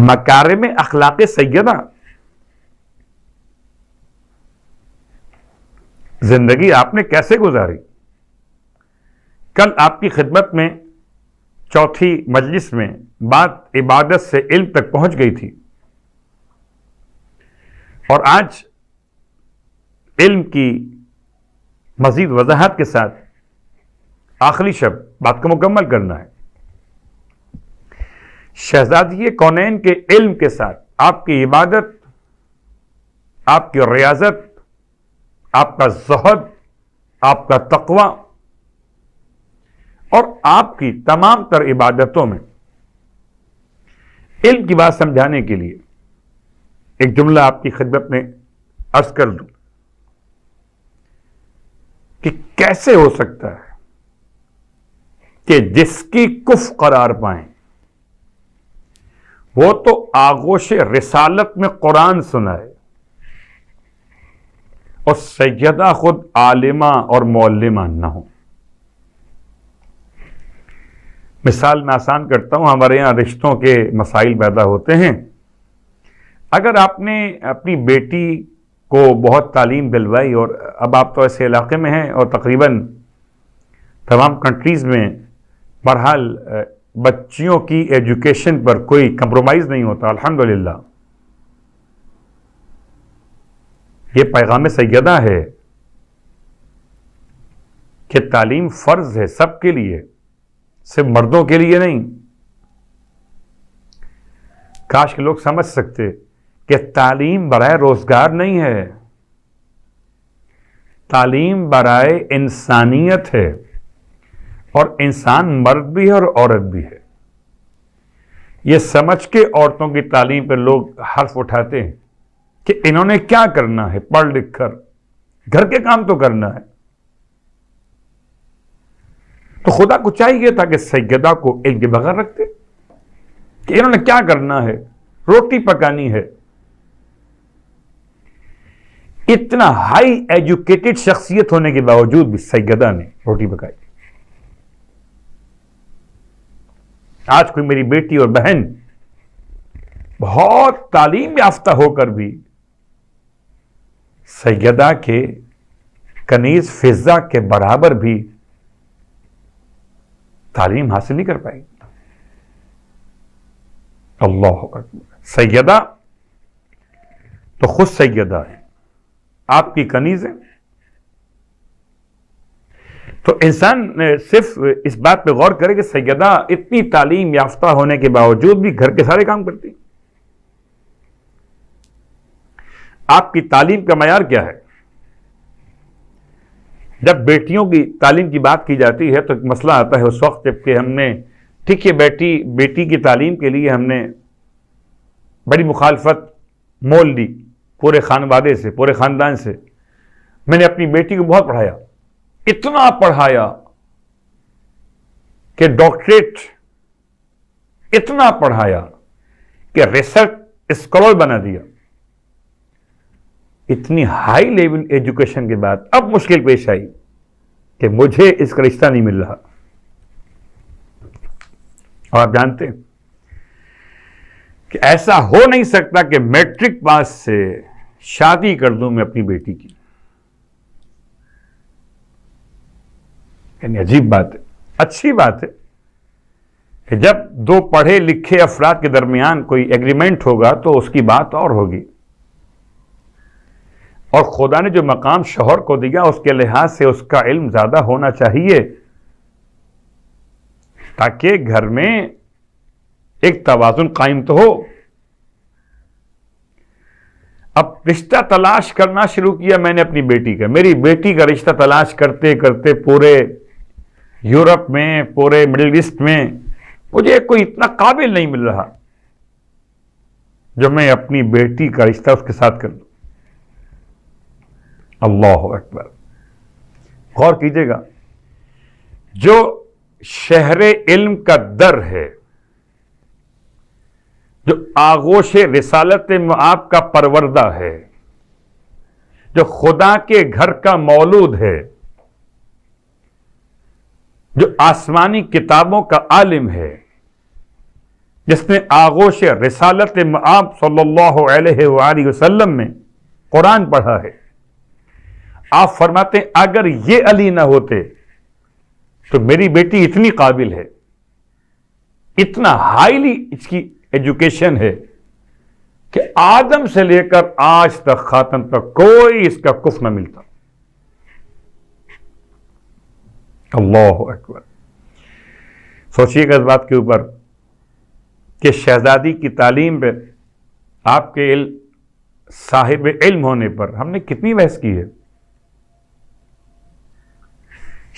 مکارم اخلاق سیدہ۔ زندگی آپ نے کیسے گزاری؟ کل آپ کی خدمت میں چوتھی مجلس میں بات عبادت سے علم تک پہنچ گئی تھی، اور آج علم کی مزید وضاحت کے ساتھ آخری شب بات کو مکمل کرنا ہے۔ شہزادی کونین کے علم کے ساتھ آپ کی عبادت، آپ کی ریاضت، آپ کا زہد، آپ کا تقوی اور آپ کی تمام تر عبادتوں میں علم کی بات سمجھانے کے لیے ایک جملہ آپ کی خدمت میں عرض کر دوں کہ کیسے ہو سکتا ہے کہ جس کی کف قرار پائیں وہ تو آغوش رسالت میں قرآن سنائے اور سیدہ خود عالمہ اور معلمہ نہ ہو۔ مثال میں آسان کرتا ہوں، ہمارے یہاں رشتوں کے مسائل پیدا ہوتے ہیں۔ اگر آپ نے اپنی بیٹی کو بہت تعلیم دلوائی، اور اب آپ تو ایسے علاقے میں ہیں اور تقریباً تمام کنٹریز میں بہرحال بچیوں کی ایجوکیشن پر کوئی کمپرومائز نہیں ہوتا، الحمدللہ، یہ پیغام سیدہ ہے کہ تعلیم فرض ہے سب کے لیے، صرف مردوں کے لیے نہیں۔ کاش کہ لوگ سمجھ سکتے کہ تعلیم برائے روزگار نہیں ہے، تعلیم برائے انسانیت ہے، اور انسان مرد بھی ہے اور عورت بھی ہے۔ یہ سمجھ کے عورتوں کی تعلیم پہ لوگ حرف اٹھاتے ہیں کہ انہوں نے کیا کرنا ہے، پڑھ لکھ کر گھر کے کام تو کرنا ہے۔ تو خدا کو چاہیے تھا کہ سیدہ کو علم کے بغیر رکھتے کہ انہوں نے کیا کرنا ہے، روٹی پکانی ہے۔ اتنا ہائی ایجوکیٹڈ شخصیت ہونے کے باوجود بھی سیدہ نے روٹی پکائی۔ آج کوئی میری بیٹی اور بہن بہت تعلیم یافتہ ہو کر بھی سیدہ کے کنیز فضہ کے برابر بھی تعلیم حاصل نہیں کر پائے گی. اللہ اکبر. سیدہ تو خود سیدہ ہے، آپ کی کنیز ہے. تو انسان صرف اس بات پہ غور کرے کہ سیدہ اتنی تعلیم یافتہ ہونے کے باوجود بھی گھر کے سارے کام کرتی. آپ کی تعلیم کا معیار کیا ہے؟ جب بیٹیوں کی تعلیم کی بات کی جاتی ہے تو ایک مسئلہ آتا ہے اس وقت جب کہ ہم نے ٹھیک ہے بیٹی کی تعلیم کے لیے ہم نے بڑی مخالفت مول لی پورے خانوادے سے، پورے خاندان سے. میں نے اپنی بیٹی کو بہت پڑھایا، اتنا پڑھایا کہ ڈاکٹریٹ، اتنا پڑھایا کہ ریسرچ اسکالر بنا دیا. اتنی ہائی لیول ایجوکیشن کے بعد اب مشکل پیش آئی کہ مجھے اس کا رشتہ نہیں مل رہا. اور آپ جانتے ہیں کہ ایسا ہو نہیں سکتا کہ میٹرک پاس سے شادی کر دوں میں اپنی بیٹی کی. یعنی عجیب بات ہے. اچھی بات ہے کہ جب دو پڑھے لکھے افراد کے درمیان کوئی ایگریمنٹ ہوگا تو اس کی بات اور ہوگی. اور خدا نے جو مقام شوہر کو دیا اس کے لحاظ سے اس کا علم زیادہ ہونا چاہیے تاکہ گھر میں ایک توازن قائم تو ہو. اب رشتہ تلاش کرنا شروع کیا میں نے اپنی بیٹی کا. میری بیٹی کا رشتہ تلاش کرتے کرتے پورے یورپ میں، پورے مڈل ایسٹ میں مجھے کوئی اتنا قابل نہیں مل رہا جو میں اپنی بیٹی کا رشتہ اس کے ساتھ کر دوں. اللہ اکبر. غور کیجئے گا، جو شہر علم کا در ہے، جو آغوش رسالت معاب کا پروردہ ہے، جو خدا کے گھر کا مولود ہے، جو آسمانی کتابوں کا عالم ہے، جس نے آغوش رسالت معاب صلی اللہ علیہ وآلہ وسلم میں قرآن پڑھا ہے، آپ فرماتے ہیں اگر یہ علی نہ ہوتے تو میری بیٹی اتنی قابل ہے، اتنا ہائیلی اس کی ایجوکیشن ہے کہ آدم سے لے کر آج تک خاتم تک کوئی اس کا کف نہ ملتا. اللہ اکبر. سوچئے گا اس بات کے اوپر کہ شہزادی کی تعلیم پہ آپ کے صاحب علم ہونے پر ہم نے کتنی بحث کی ہے.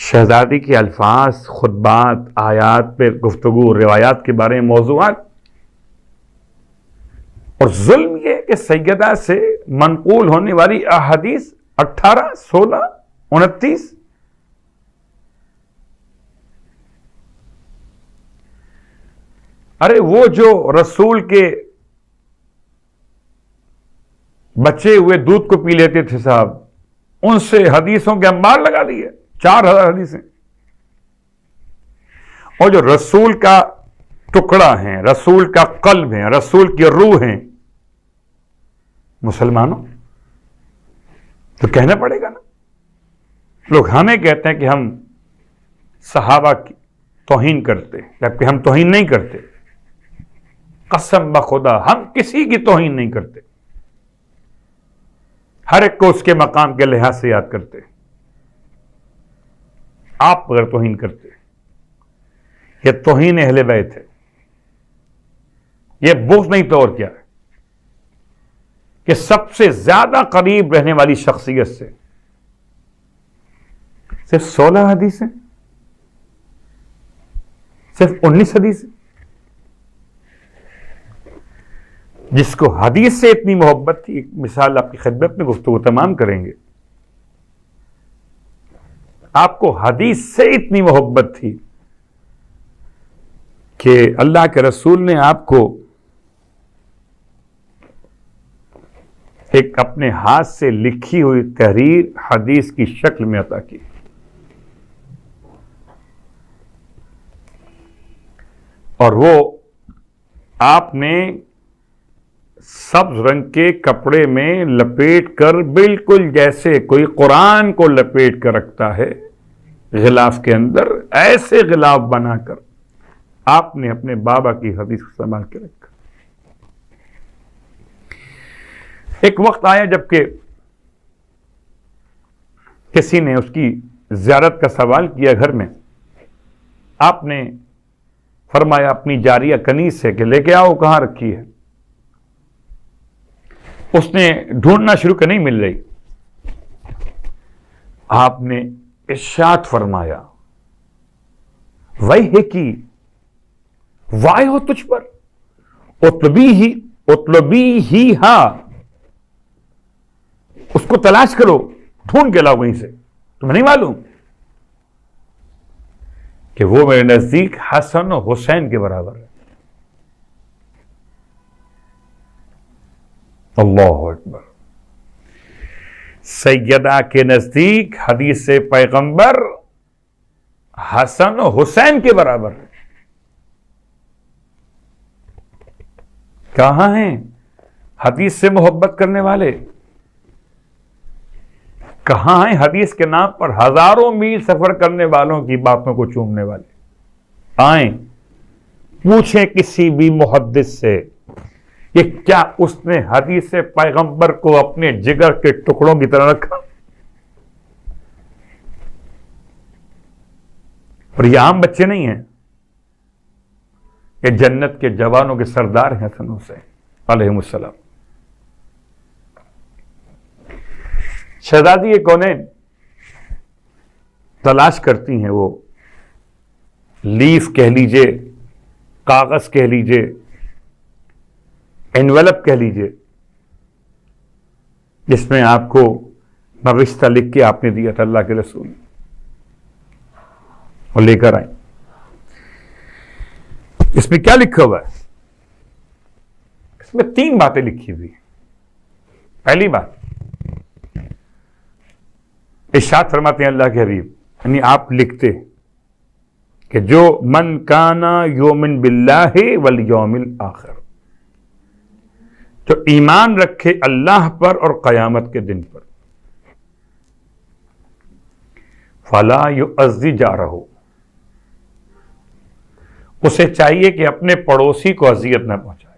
شہزادی کے الفاظ، خطبات، آیات پہ گفتگو، روایات کے بارے میں موضوعات. اور ظلم یہ کہ سیدہ سے منقول ہونے والی احادیث 18، 16، 29. ارے وہ جو رسول کے بچے ہوئے دودھ کو پی لیتے تھے صاحب، ان سے حدیثوں کے انبار لگا دیے، 4000 حدیثیں. اور جو رسول کا ٹکڑا ہیں، رسول کا قلب ہیں، رسول کی روح ہیں، مسلمانوں تو کہنا پڑے گا نا. لوگ ہمیں کہتے ہیں کہ ہم صحابہ کی توہین کرتے، جبکہ ہم توہین نہیں کرتے. قسم بخدا ہم کسی کی توہین نہیں کرتے، ہر ایک کو اس کے مقام کے لحاظ سے یاد کرتے. آپ اگر توہین کرتے، یہ توہین اہل بیت ہے، یہ بغض نہیں تو اور کیا ہے کہ سب سے زیادہ قریب رہنے والی شخصیت سے صرف 16 حدیثیں، صرف 19 حدیثیں. جس کو حدیث سے اتنی محبت تھی، ایک مثال آپ کی خدمت میں گفتگو تمام کریں گے. آپ کو حدیث سے اتنی محبت تھی کہ اللہ کے رسول نے آپ کو ایک اپنے ہاتھ سے لکھی ہوئی تحریر حدیث کی شکل میں عطا کی. اور وہ آپ نے سبز رنگ کے کپڑے میں لپیٹ کر، بالکل جیسے کوئی قرآن کو لپیٹ کر رکھتا ہے غلاف کے اندر، ایسے غلاف بنا کر آپ نے اپنے بابا کی حدیث کو سنبھال کے رکھا۔ ایک وقت آیا جبکہ کسی نے اس کی زیارت کا سوال کیا گھر میں، آپ نے فرمایا اپنی جاریہ کنیز سے کہ لے کے آؤ، کہاں رکھی ہے؟ اس نے ڈھونڈنا شروع کر، نہیں مل رہی۔ آپ نے ارشاد فرمایا وَيْحِكِ وائے ہو تجھ پر، اطلبی ہی ہاں، اس کو تلاش کرو، ڈھونڈ کے لاؤ وہیں سے، تمہیں نہیں معلوم کہ وہ میرے نزدیک حسن و حسین کے برابر ہے۔ اللہ اکبر۔ سیدہ کے نزدیک حدیث پیغمبر حسن و حسین کے برابر ہے۔ کہاں ہیں حدیث سے محبت کرنے والے؟ کہاں ہیں حدیث کے نام پر ہزاروں میل سفر کرنے والوں کی باتوں کو چومنے والے؟ آئیں پوچھیں کسی بھی محدث سے کہ کیا اس نے حدیث پیغمبر کو اپنے جگر کے ٹکڑوں کی طرح رکھا؟ اور یہ عام بچے نہیں ہیں، یہ جنت کے جوانوں کے سردار ہیں حسن حسین علیہم السلام۔ شہزادی کونین تلاش کرتی ہیں، وہ لیف کہہ لیجئے، کاغذ کہہ لیجئے، انویلپ کہہ لیجئے، جس میں آپ کو نوشتہ لکھ کے آپ نے دیا تھا اللہ کے رسول، اور لے کر آئیں۔ اس میں کیا لکھا ہوا ہے؟ اس میں 3 باتیں لکھی ہوئی۔ پہلی بات، ارشاد فرماتے ہیں اللہ کے حبیب، یعنی آپ لکھتے کہ جو من کانا یؤمن باللہ والیوم الآخر، جو ایمان رکھے اللہ پر اور قیامت کے دن پر، فلا یؤذی جارہ، اسے چاہیے کہ اپنے پڑوسی کو اذیت نہ پہنچائے۔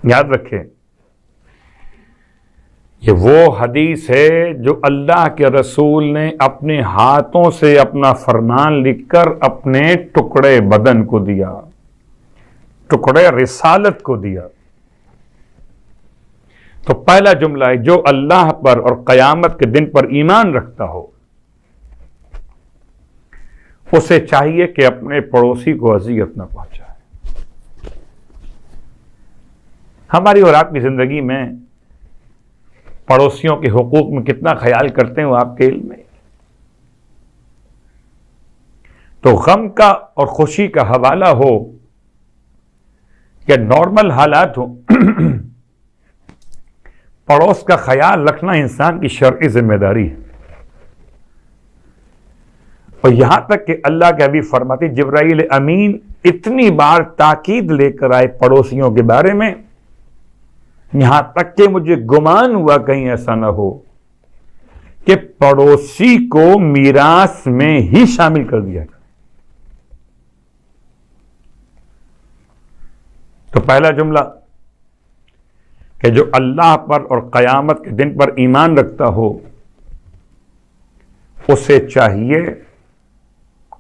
یاد رکھیں، یہ وہ حدیث ہے جو اللہ کے رسول نے اپنے ہاتھوں سے اپنا فرمان لکھ کر اپنے ٹکڑے بدن کو دیا، ٹکڑے رسالت کو دیا۔ تو پہلا جملہ ہے جو اللہ پر اور قیامت کے دن پر ایمان رکھتا ہو، اسے چاہیے کہ اپنے پڑوسی کو اذیت نہ پہنچائے۔ ہماری اور آپ کی زندگی میں پڑوسیوں کے حقوق میں کتنا خیال کرتے ہیں وہ آپ کے علم میں۔ تو غم کا اور خوشی کا حوالہ ہو یا نارمل حالات ہو، پڑوس کا خیال رکھنا انسان کی شرعی ذمہ داری ہے۔ اور یہاں تک کہ اللہ کے حبیب فرماتے جبرائیل امین اتنی بار تاکید لے کر آئے پڑوسیوں کے بارے میں، یہاں تک کہ مجھے گمان ہوا کہیں ایسا نہ ہو کہ پڑوسی کو میراث میں ہی شامل کر دیا جائے۔ تو پہلا جملہ کہ جو اللہ پر اور قیامت کے دن پر ایمان رکھتا ہو، اسے چاہیے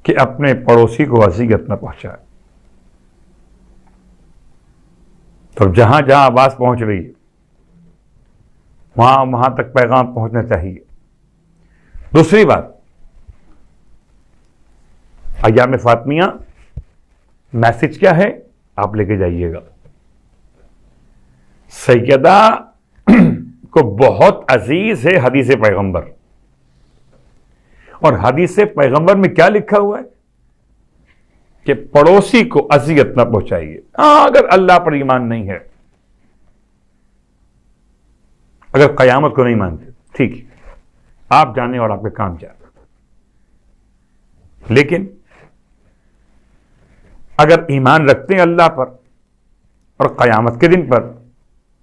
کہ اپنے پڑوسی کو اذیت نہ پہنچائے۔ تو جہاں جہاں آواز پہنچ رہی ہے وہاں تک پیغام پہنچنا چاہیے۔ دوسری بات، ایام فاطمیہ میسج کیا ہے آپ لے کے جائیے گا۔ سیدہ کو بہت عزیز ہے حدیث پیغمبر، اور حدیث پیغمبر میں کیا لکھا ہوا ہے کہ پڑوسی کو اذیت نہ پہنچائیے۔ اگر اللہ پر ایمان نہیں ہے، اگر قیامت کو نہیں مانتے، ٹھیک ہے، آپ جانے اور آپ کے کام جائیں۔ لیکن اگر ایمان رکھتے ہیں اللہ پر اور قیامت کے دن پر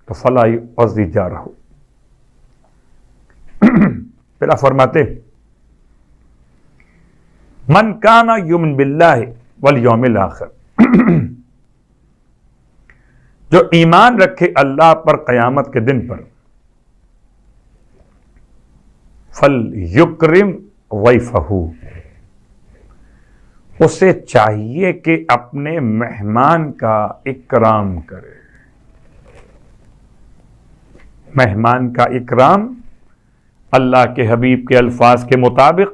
تو فلا یعذی جارہ. پھر آپ فرماتے من کان یؤمن باللہ والیوم الآخر، جو ایمان رکھے اللہ پر قیامت کے دن پر، فلیکرم ضیفہ، اسے چاہیے کہ اپنے مہمان کا اکرام کرے. مہمان کا اکرام اللہ کے حبیب کے الفاظ کے مطابق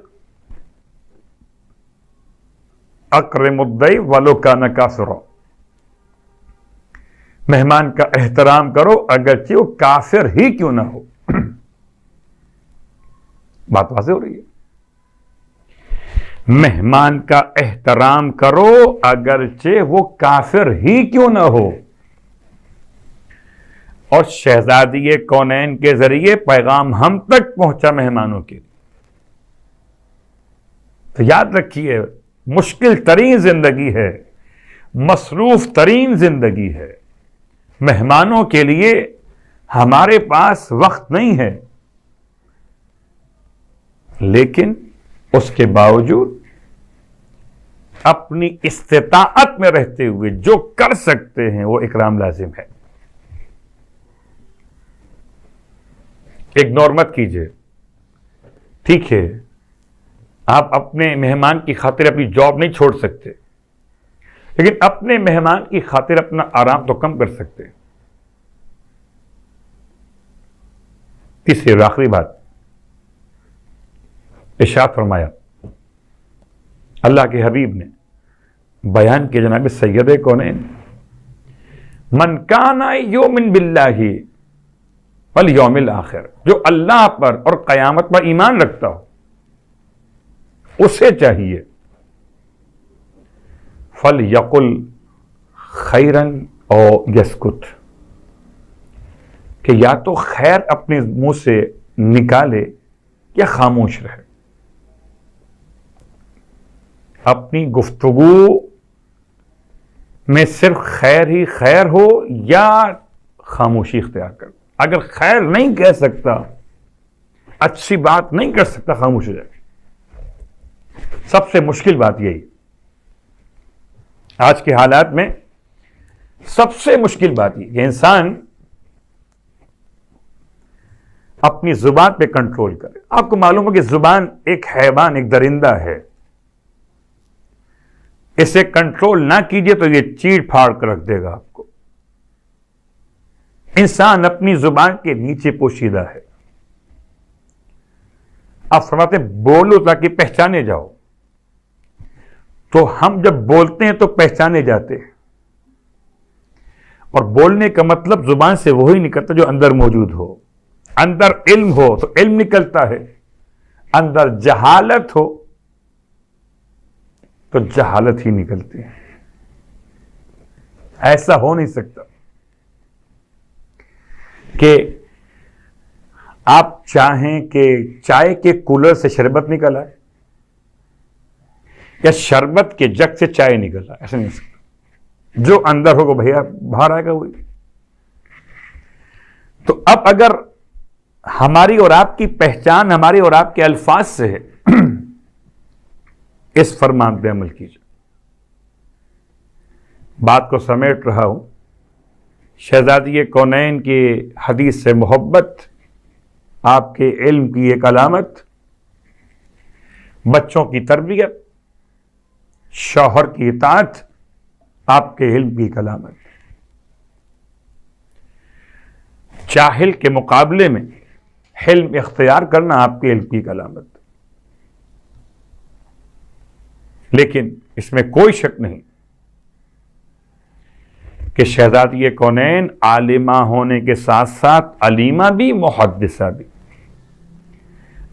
اکرم الضیف ولو کان کافرا، مہمان کا احترام کرو اگرچہ وہ کافر ہی کیوں نہ ہو. بات واضح ہو رہی ہے؟ مہمان کا احترام کرو اگرچہ وہ کافر ہی کیوں نہ ہو. اور شہزادی کونین کے ذریعے پیغام ہم تک پہنچا مہمانوں کے لیے. تو یاد رکھیے، مشکل ترین زندگی ہے، مصروف ترین زندگی ہے. مہمانوں کے لیے ہمارے پاس وقت نہیں ہے، لیکن اس کے باوجود اپنی استطاعت میں رہتے ہوئے جو کر سکتے ہیں وہ اکرام لازم ہے. اگنور مت کیجئے. ٹھیک ہے، آپ اپنے مہمان کی خاطر اپنی جاب نہیں چھوڑ سکتے، لیکن اپنے مہمان کی خاطر اپنا آرام تو کم کر سکتے. تیسری اور آخری بات، ارشاد فرمایا اللہ کے حبیب نے بیان کے جناب سید کونین، من کان یؤمن باللہ والیوم الآخر، جو اللہ پر اور قیامت پر ایمان رکھتا ہو اسے چاہیے فلیقل خیرا او یسکت، کہ یا تو خیر اپنے منہ سے نکالے یا خاموش رہے. اپنی گفتگو میں صرف خیر ہی خیر ہو یا خاموشی اختیار کر. اگر خیر نہیں کہہ سکتا، اچھی بات نہیں کر سکتا، خاموش ہو جائے. سب سے مشکل بات یہی آج کے حالات میں، سب سے مشکل بات یہ کہ انسان اپنی زبان پہ کنٹرول کرے. آپ کو معلوم ہو کہ زبان ایک حیوان، ایک درندہ ہے، اسے کنٹرول نہ کیجئے تو یہ چیڑ پھاڑ کر رکھ دے گا آپ کو. انسان اپنی زبان کے نیچے پوشیدہ ہے. آپ فرماتے ہیں بولو تاکہ پہچانے جاؤ. تو ہم جب بولتے ہیں تو پہچانے جاتے ہیں، اور بولنے کا مطلب زبان سے وہی نکلتا جو اندر موجود ہو. اندر علم ہو تو علم نکلتا ہے، اندر جہالت ہو تو جہالت ہی نکلتی ہے. ایسا ہو نہیں سکتا کہ آپ چاہیں کہ چائے کے کولر سے شربت نکل آئے یا شربت کے جگ سے چائے نکل آئے. ایسا نہیں ہو سکتا. جو اندر ہوگا بھیا باہر آئے گا وہی. تو اب اگر ہماری اور آپ کی پہچان ہمارے اور آپ کے الفاظ سے ہے، اس فرمان پہ عمل کیجیے. بات کو سمیٹ رہا ہوں. شہزادی کونین کی حدیث سے محبت آپ کے علم کی ایک علامت، بچوں کی تربیت، شوہر کی اطاعت آپ کے علم کی ایک علامت. جاہل کے مقابلے میں حلم اختیار کرنا آپ کے علم کی ایک علامت. لیکن اس میں کوئی شک نہیں کہ شہزادی کونین عالمہ ہونے کے ساتھ ساتھ علیمہ بھی، محدثہ بھی.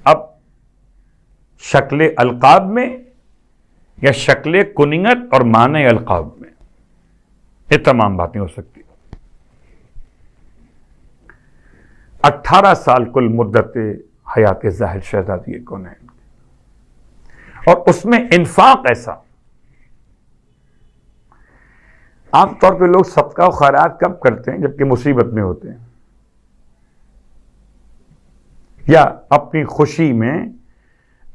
اب شکل القاب میں یا شکل کنیت اور معنی القاب میں یہ تمام باتیں ہو سکتی. 18 سال کل مدت حیات ظاہر شہزادی کونین، اور اس میں انفاق ایسا. عام طور پہ لوگ صدقہ و خیرات کب کرتے ہیں؟ جبکہ مصیبت میں ہوتے ہیں، یا اپنی خوشی میں،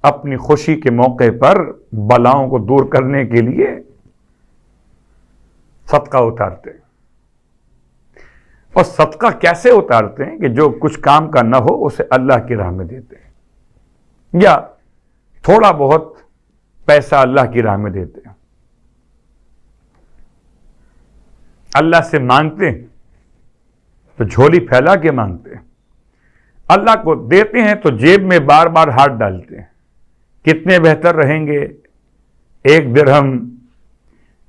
اپنی خوشی کے موقع پر بلاؤں کو دور کرنے کے لیے صدقہ اتارتے ہیں. اور صدقہ کیسے اتارتے ہیں کہ جو کچھ کام کا نہ ہو اسے اللہ کی راہ میں دیتے ہیں، یا تھوڑا بہت پیسہ اللہ کی راہ میں دیتے ہیں. اللہ سے مانگتے ہیں تو جھولی پھیلا کے مانگتے ہیں، اللہ کو دیتے ہیں تو جیب میں بار بار ہاتھ ڈالتے ہیں. کتنے بہتر رہیں گے 1 درہم،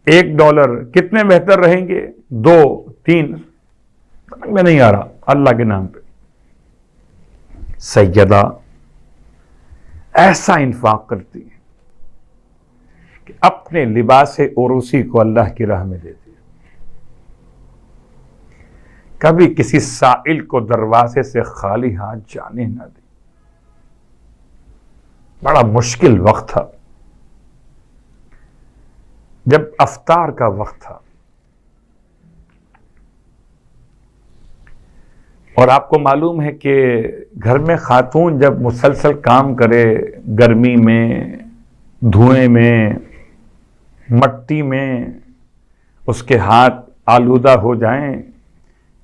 1 ڈالر، کتنے بہتر رہیں گے 2 3، سمجھ میں نہیں آ رہا. اللہ کے نام پہ سیدہ ایسا انفاق کرتی ہے کہ اپنے لباس عروسی کو اللہ کی راہ میں دیتی ہے. کبھی کسی سائل کو دروازے سے خالی ہاتھ جانے نہ دی. بڑا مشکل وقت تھا جب افطار کا وقت تھا، اور آپ کو معلوم ہے کہ گھر میں خاتون جب مسلسل کام کرے، گرمی میں، دھوئیں میں، مٹی میں، اس کے ہاتھ آلودہ ہو جائیں،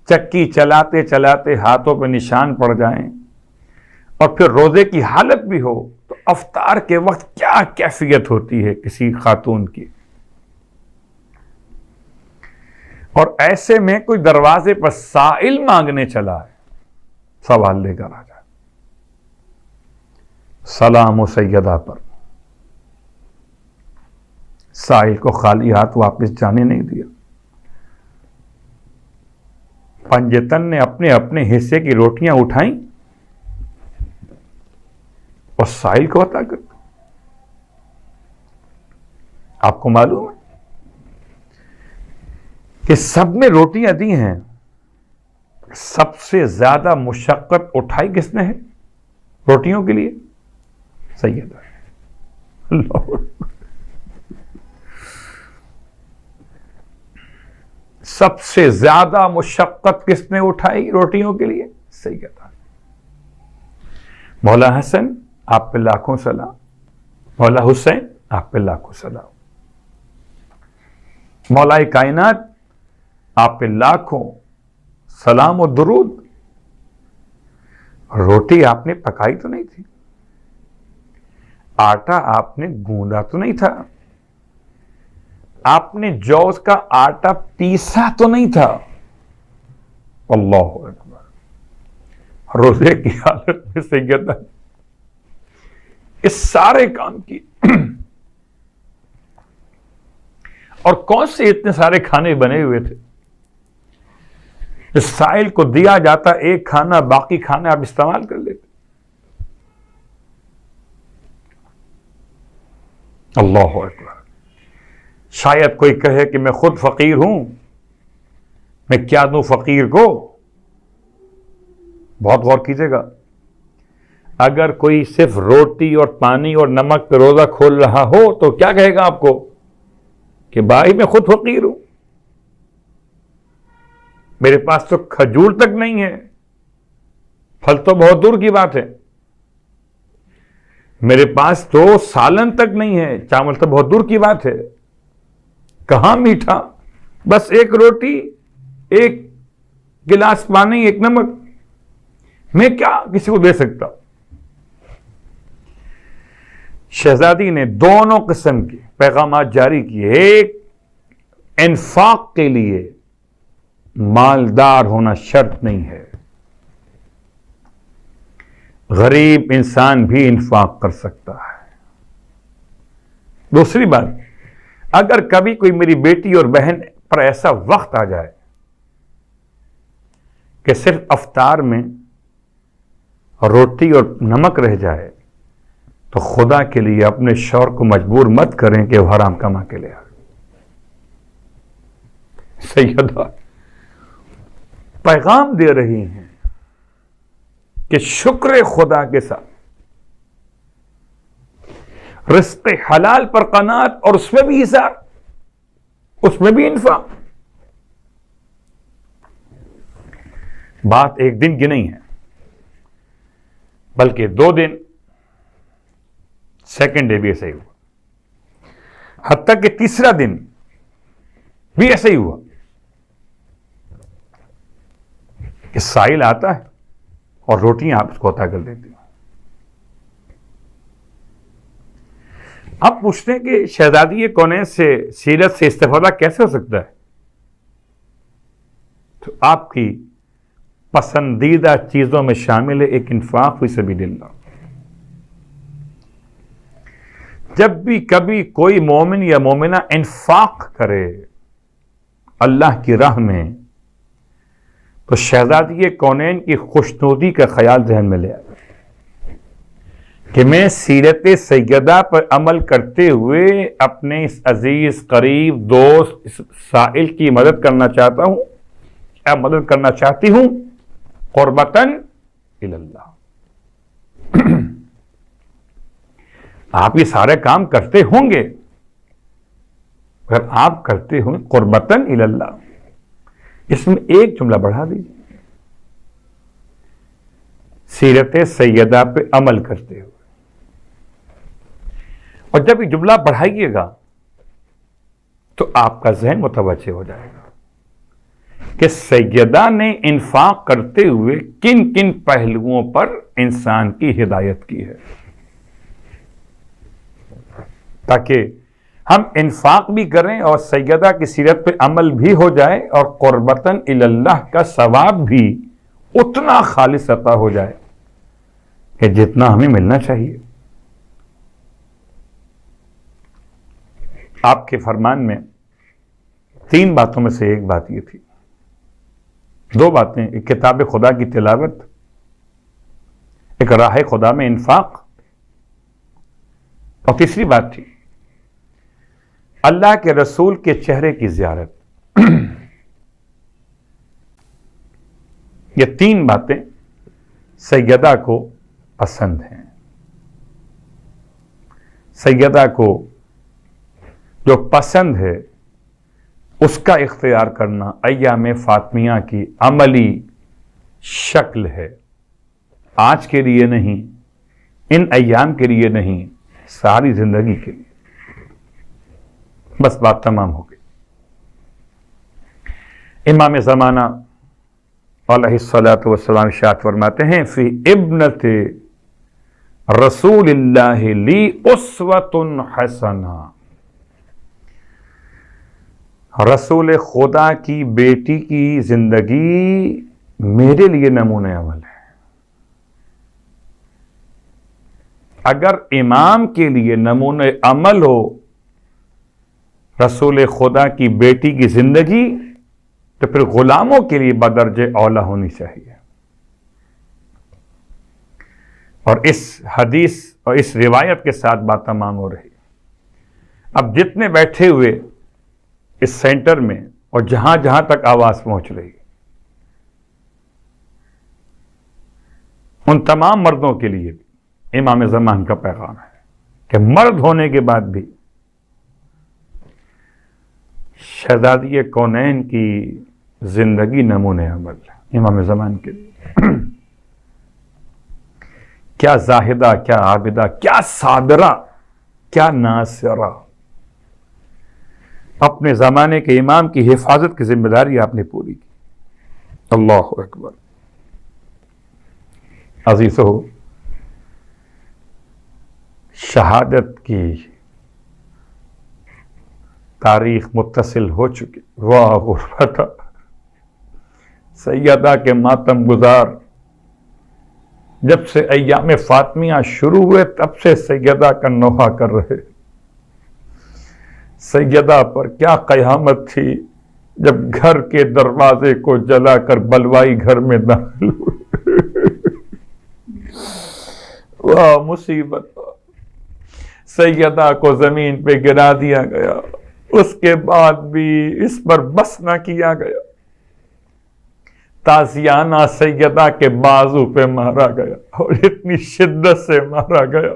چکی چلاتے چلاتے ہاتھوں پہ نشان پڑ جائیں، اور پھر روزے کی حالت بھی ہو، تو افطار کے وقت کیا کیفیت ہوتی ہے کسی خاتون کی. اور ایسے میں کوئی دروازے پر سائل مانگنے چلا ہے، سوال لے کر آ جائے. سلام و سیدہ پر سائل کو خالی ہاتھ واپس جانے نہیں دیا. پنجتن نے اپنے اپنے حصے کی روٹیاں اٹھائیں اور سائل کو عطا کر. آپ کو معلوم ہے کہ سب نے روٹیاں دی ہیں، سب سے زیادہ مشقت اٹھائی کس نے ہے روٹیوں کے لیے؟ سیدہ. اللہ سب سے زیادہ مشقت کس نے اٹھائی روٹیوں کے لیے؟ سیدہ. مولا حسن آپ پہ لاکھوں سلام، مولا حسین آپ پہ لاکھوں سلام، مولا کائنات آپ پہ لاکھوں سلام و درود. روٹی آپ نے پکائی تو نہیں تھی، آٹا آپ نے گوندا تو نہیں تھا، آپ نے جوز کا آٹا پیسا تو نہیں تھا. اللہ اکبر. روزے کی حالت میں سیدہ اس سارے کام کی. اور کون سے اتنے سارے کھانے بنے ہوئے تھے؟ اس سائل کو دیا جاتا ایک کھانا، باقی کھانے آپ استعمال کر لیتے. اللہ اکبر. شاید کوئی کہے کہ میں خود فقیر ہوں، میں کیا دوں فقیر کو؟ بہت غور کیجیے گا. اگر کوئی صرف روٹی اور پانی اور نمک پہ روزہ کھول رہا ہو تو کیا کہے گا آپ کو کہ بھائی میں خود فقیر ہوں، میرے پاس تو کھجور تک نہیں ہے، پھل تو بہت دور کی بات ہے، میرے پاس تو سالن تک نہیں ہے، چاول تو بہت دور کی بات ہے، کہاں میٹھا، بس ایک روٹی، ایک گلاس پانی، ایک نمک، میں کیا کسی کو دے سکتا. شہزادی نے دونوں قسم کے پیغامات جاری کیے. ایک، انفاق کے لیے مالدار ہونا شرط نہیں ہے، غریب انسان بھی انفاق کر سکتا ہے. دوسری بات، اگر کبھی کوئی میری بیٹی اور بہن پر ایسا وقت آ جائے کہ صرف افطار میں روٹی اور نمک رہ جائے تو خدا کے لیے اپنے شوہر کو مجبور مت کریں کہ وہ حرام کما کے لے آئے. سیدہ پیغام دے رہی ہیں کہ شکر خدا کے ساتھ رزق حلال پر قناعت، اور اس میں بھی ایثار، اس میں بھی انفاق. بات ایک دن کی نہیں ہے، بلکہ 2 دن، سیکنڈ ڈے بھی ایسا ہی ہوا، حتیٰ کہ تیسرا دن بھی ایسا ہی ہوا کہ سائل آتا ہے اور روٹیاں آپ اس کو عطا کر دیتے ہیں. اب پوچھتے ہیں کہ شہزادی کونین سے سیرت سے استفادہ کیسے ہو سکتا ہے؟ تو آپ کی پسندیدہ چیزوں میں شامل ہے ایک انفاق فی سبیل اللہ. جب بھی کبھی کوئی مومن یا مومنہ انفاق کرے اللہ کی راہ میں، تو شہزادی کونین کی خوشنودی کا خیال ذہن میں لے آئے کہ میں سیرت سیدہ پر عمل کرتے ہوئے اپنے اس عزیز قریب دوست اس سائل کی مدد کرنا چاہتا ہوں، کیا مدد کرنا چاہتی ہوں؟ قربتاً الی اللہ. آپ یہ سارے کام کرتے ہوں گے، اگر آپ کرتے ہوں قربتاً الی اللہ، اس میں ایک جملہ بڑھا دیجیے، سیرت سیدہ پہ عمل کرتے ہوئے. اور جب یہ جملہ بڑھائیے گا تو آپ کا ذہن متوجہ ہو جائے گا کہ سیدہ نے انفاق کرتے ہوئے کن کن پہلوؤں پر انسان کی ہدایت کی ہے، تاکہ ہم انفاق بھی کریں اور سیدہ کی سیرت پہ عمل بھی ہو جائے اور قربتاً الی اللہ کا ثواب بھی اتنا خالص عطا ہو جائے کہ جتنا ہمیں ملنا چاہیے. آپ کے فرمان میں 3 باتوں میں سے ایک بات یہ تھی، 2 باتیں، ایک کتاب خدا کی تلاوت، ایک راہ خدا میں انفاق، اور تیسری بات تھی اللہ کے رسول کے چہرے کی زیارت. یہ 3 باتیں سیدہ کو پسند ہیں. سیدہ کو جو پسند ہے اس کا اختیار کرنا ایام فاطمیہ کی عملی شکل ہے، آج کے لیے نہیں، ان ایام کے لیے نہیں، ساری زندگی کے لیے. بس بات تمام ہو گئی. امام زمانہ علیہ الصلاۃ والسلام ارشاد فرماتے ہیں فی ابنت رسول اللہ لی اسوۃ حسنہ، رسول خدا کی بیٹی کی زندگی میرے لیے نمونہ عمل ہے. اگر امام کے لیے نمونہ عمل ہو رسول خدا کی بیٹی کی زندگی، تو پھر غلاموں کے لیے بدرجہ اولا ہونی چاہیے. اور اس حدیث اور اس روایت کے ساتھ بات تمام ہو رہی. اب جتنے بیٹھے ہوئے اس سینٹر میں اور جہاں جہاں تک آواز پہنچ رہی، ان تمام مردوں کے لیے بھی امام زمان کا پیغام ہے کہ مرد ہونے کے بعد بھی شہزادی کونین کی زندگی نمونہ عمل ہے امام زمان کے لیے. کیا زاہدہ، کیا عابدہ، کیا صابرہ، کیا ناصرہ. اپنے زمانے کے امام کی حفاظت کی ذمہ داری آپ نے پوری کی. اللہ اکبر. عزیزو، شہادت کی تاریخ متصل ہو چکی. واہ غربت، سیدہ کے ماتم گزار جب سے ایام فاطمیہ شروع ہوئے تب سے سیدہ کا نوحہ کر رہے. سیدہ پر کیا قیامت تھی جب گھر کے دروازے کو جلا کر بلوائی گھر میں داخل ہوئے. واہ مصیبت. سیدہ کو زمین پہ گرا دیا گیا، اس کے بعد بھی اس پر بس نہ کیا گیا. تازیانہ سیدہ کے بازو پہ مارا گیا اور اتنی شدت سے مارا گیا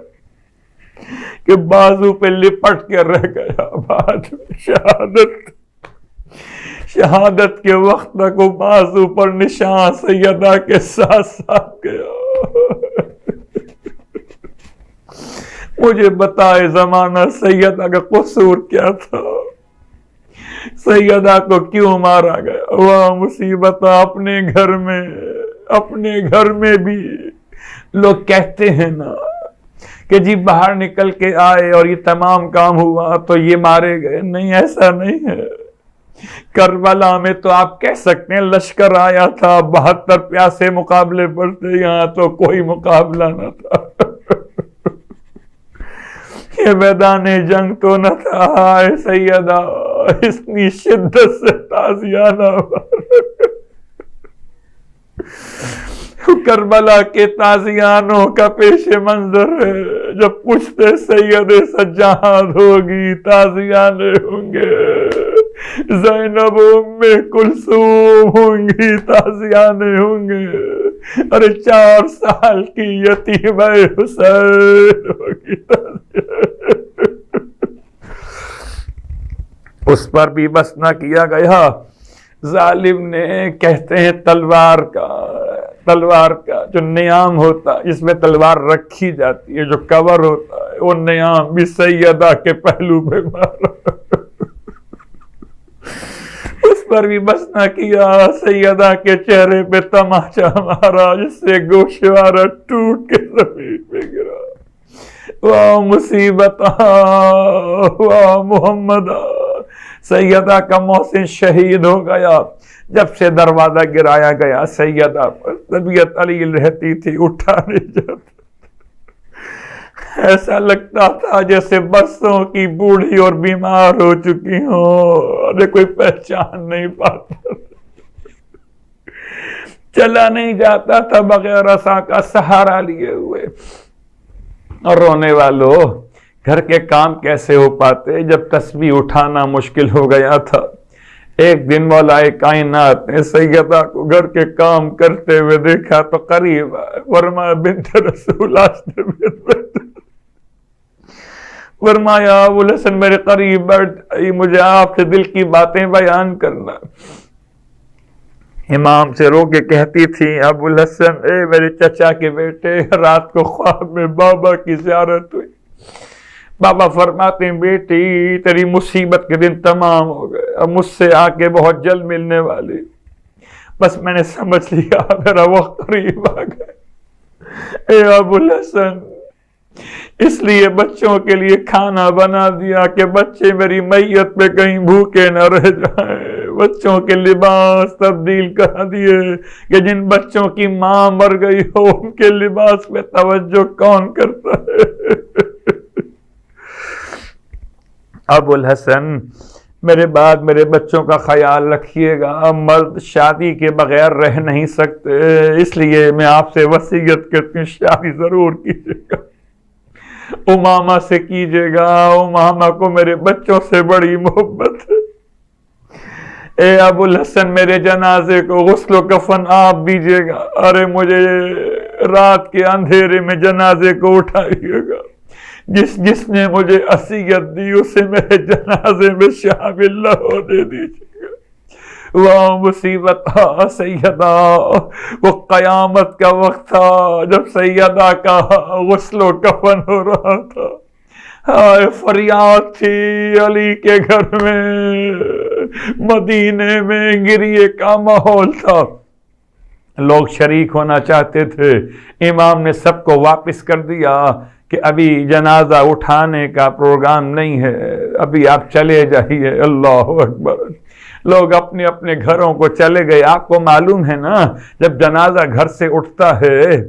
کہ بازو پہ لپٹ کے رہ گیا. بعد میں شہادت کے وقت تک وہ بازو پر نشان سیدہ کے ساتھ ساتھ گیا. مجھے بتائے زمانہ سیدہ کا قصور کیا تھا؟ سیدہ کو کیوں مارا گیا؟ وہ مصیبت اپنے گھر میں بھی لوگ کہتے ہیں نا کہ جی باہر نکل کے آئے اور یہ تمام کام ہوا تو یہ مارے گئے. نہیں، ایسا نہیں ہے. کربلا میں تو آپ کہہ سکتے ہیں لشکر آیا تھا، 72 پیاسے مقابلے پر تھے، یہاں تو کوئی مقابلہ نہ تھا. یہ میدان جنگ تو نہ تھا. اے سیدہ، اتنی شدت سے تازیانہ کربلا کے تازیانوں کا پیش منظر ہے. جب پوچھتے سید سجاد ہوگی تازیانے ہوں گے، زینب ام کلثوم ہوں گی تازیانے ہوں گے، ارے 4 سال کی یتیم حسین ہوگی تازیانے. اس پر بھی بس نہ کیا گیا. ظالم نے، کہتے ہیں تلوار کا جو نیام ہوتا ہے، جس میں تلوار رکھی جاتی ہے، جو کور ہوتا ہے، وہ نیام بھی سیدہ کے پہلو پہ مارا. اس پر بھی بس نہ کیا، سیدہ کے چہرے پہ تماچا مارا جس سے گوشوارہ ٹوٹ کے زمین پہ گرا. واہ مصیبت، واہ محمد. سیدہ کا محسن شہید ہو گیا. جب سے دروازہ گرایا گیا سیدہ پر طبیعت علیل رہتی تھی، اٹھا نہیں جاتا. ایسا لگتا تھا جیسے برسوں کی بوڑھی اور بیمار ہو چکی ہوں، کوئی پہچان نہیں پاتا. چلا نہیں جاتا تھا بغیر عصا کا سہارا لیے ہوئے. اور رونے والوں، گھر کے کام کیسے ہو پاتے جب تسبیح اٹھانا مشکل ہو گیا تھا. ایک دن مولا کائنات نے سیدہ کو گھر کے کام کرتے ہوئے دیکھا تو قریب آئے. فرمایا بنت رسول فرمایا ابو الحسن میرے قریب بیٹھ، مجھے آپ سے دل کی باتیں بیان کرنا. امام سے رو کے کہتی تھی، ابو الحسن اے میرے چچا کے بیٹے، رات کو خواب میں بابا کی زیارت ہوئی. بابا فرماتے ہیں بیٹی تیری مصیبت کے دن تمام ہو گئے، اب مجھ سے آ کے بہت جلد ملنے والی. بس میں نے سمجھ لیا میرا وقت قریب آ گیا. اے ابو الحسن، اس لیے بچوں کے لیے کھانا بنا دیا کہ بچے میری میت پہ کہیں بھوکے نہ رہ جائیں. بچوں کے لباس تبدیل کرا دیے کہ جن بچوں کی ماں مر گئی ہو ان کے لباس پہ توجہ کون کرتا ہے. ابو الحسن، میرے بعد میرے بچوں کا خیال رکھیے گا. مرد شادی کے بغیر رہ نہیں سکتے، اس لیے میں آپ سے وصیت کرتی ہوں شادی ضرور کیجیے گا. امامہ سے کیجیے گا، امامہ کو میرے بچوں سے بڑی محبت ہے. اے ابو الحسن، میرے جنازے کو غسل و کفن آپ دیجیے گا. ارے مجھے رات کے اندھیرے میں جنازے کو اٹھائیے گا. جس نے مجھے عصیت دی اسے میرے جنازے میں شامل نہ ہونے دیجیے گا. وہ مصیبت سیدہ، وہ قیامت کا وقت تھا جب سیدہ کا غسل و کفن ہو رہا تھا. فریاد تھی علی کے گھر میں، مدینے میں گریے کا ماحول تھا. لوگ شریک ہونا چاہتے تھے. امام نے سب کو واپس کر دیا کہ ابھی جنازہ اٹھانے کا پروگرام نہیں ہے، ابھی آپ چلے جائیے. اللہ اکبر. لوگ اپنے اپنے گھروں کو چلے گئے. آپ کو معلوم ہے نا جب جنازہ گھر سے اٹھتا ہے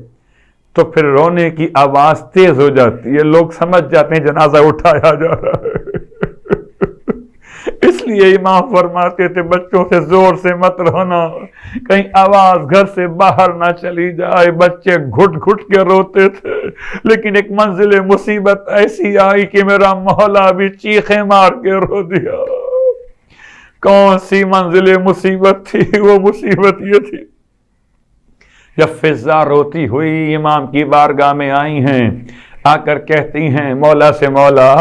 تو پھر رونے کی آواز تیز ہو جاتی ہے، لوگ سمجھ جاتے ہیں جنازہ اٹھایا جا رہا ہے. اس لیے امام فرماتے تھے بچوں سے زور سے مت رونا، کہیں آواز گھر سے باہر نہ چلی جائے. بچے گھٹ گھٹ کے روتے تھے. لیکن ایک منزل مصیبت ایسی آئی کہ میرا مولا بھی چیخیں مار کے رو دیا. کون سی منزل مصیبت تھی؟ وہ مصیبت یہ تھی جب فضا روتی ہوئی امام کی بارگاہ میں آئی ہیں. آ کر کہتی ہیں مولا سے مولا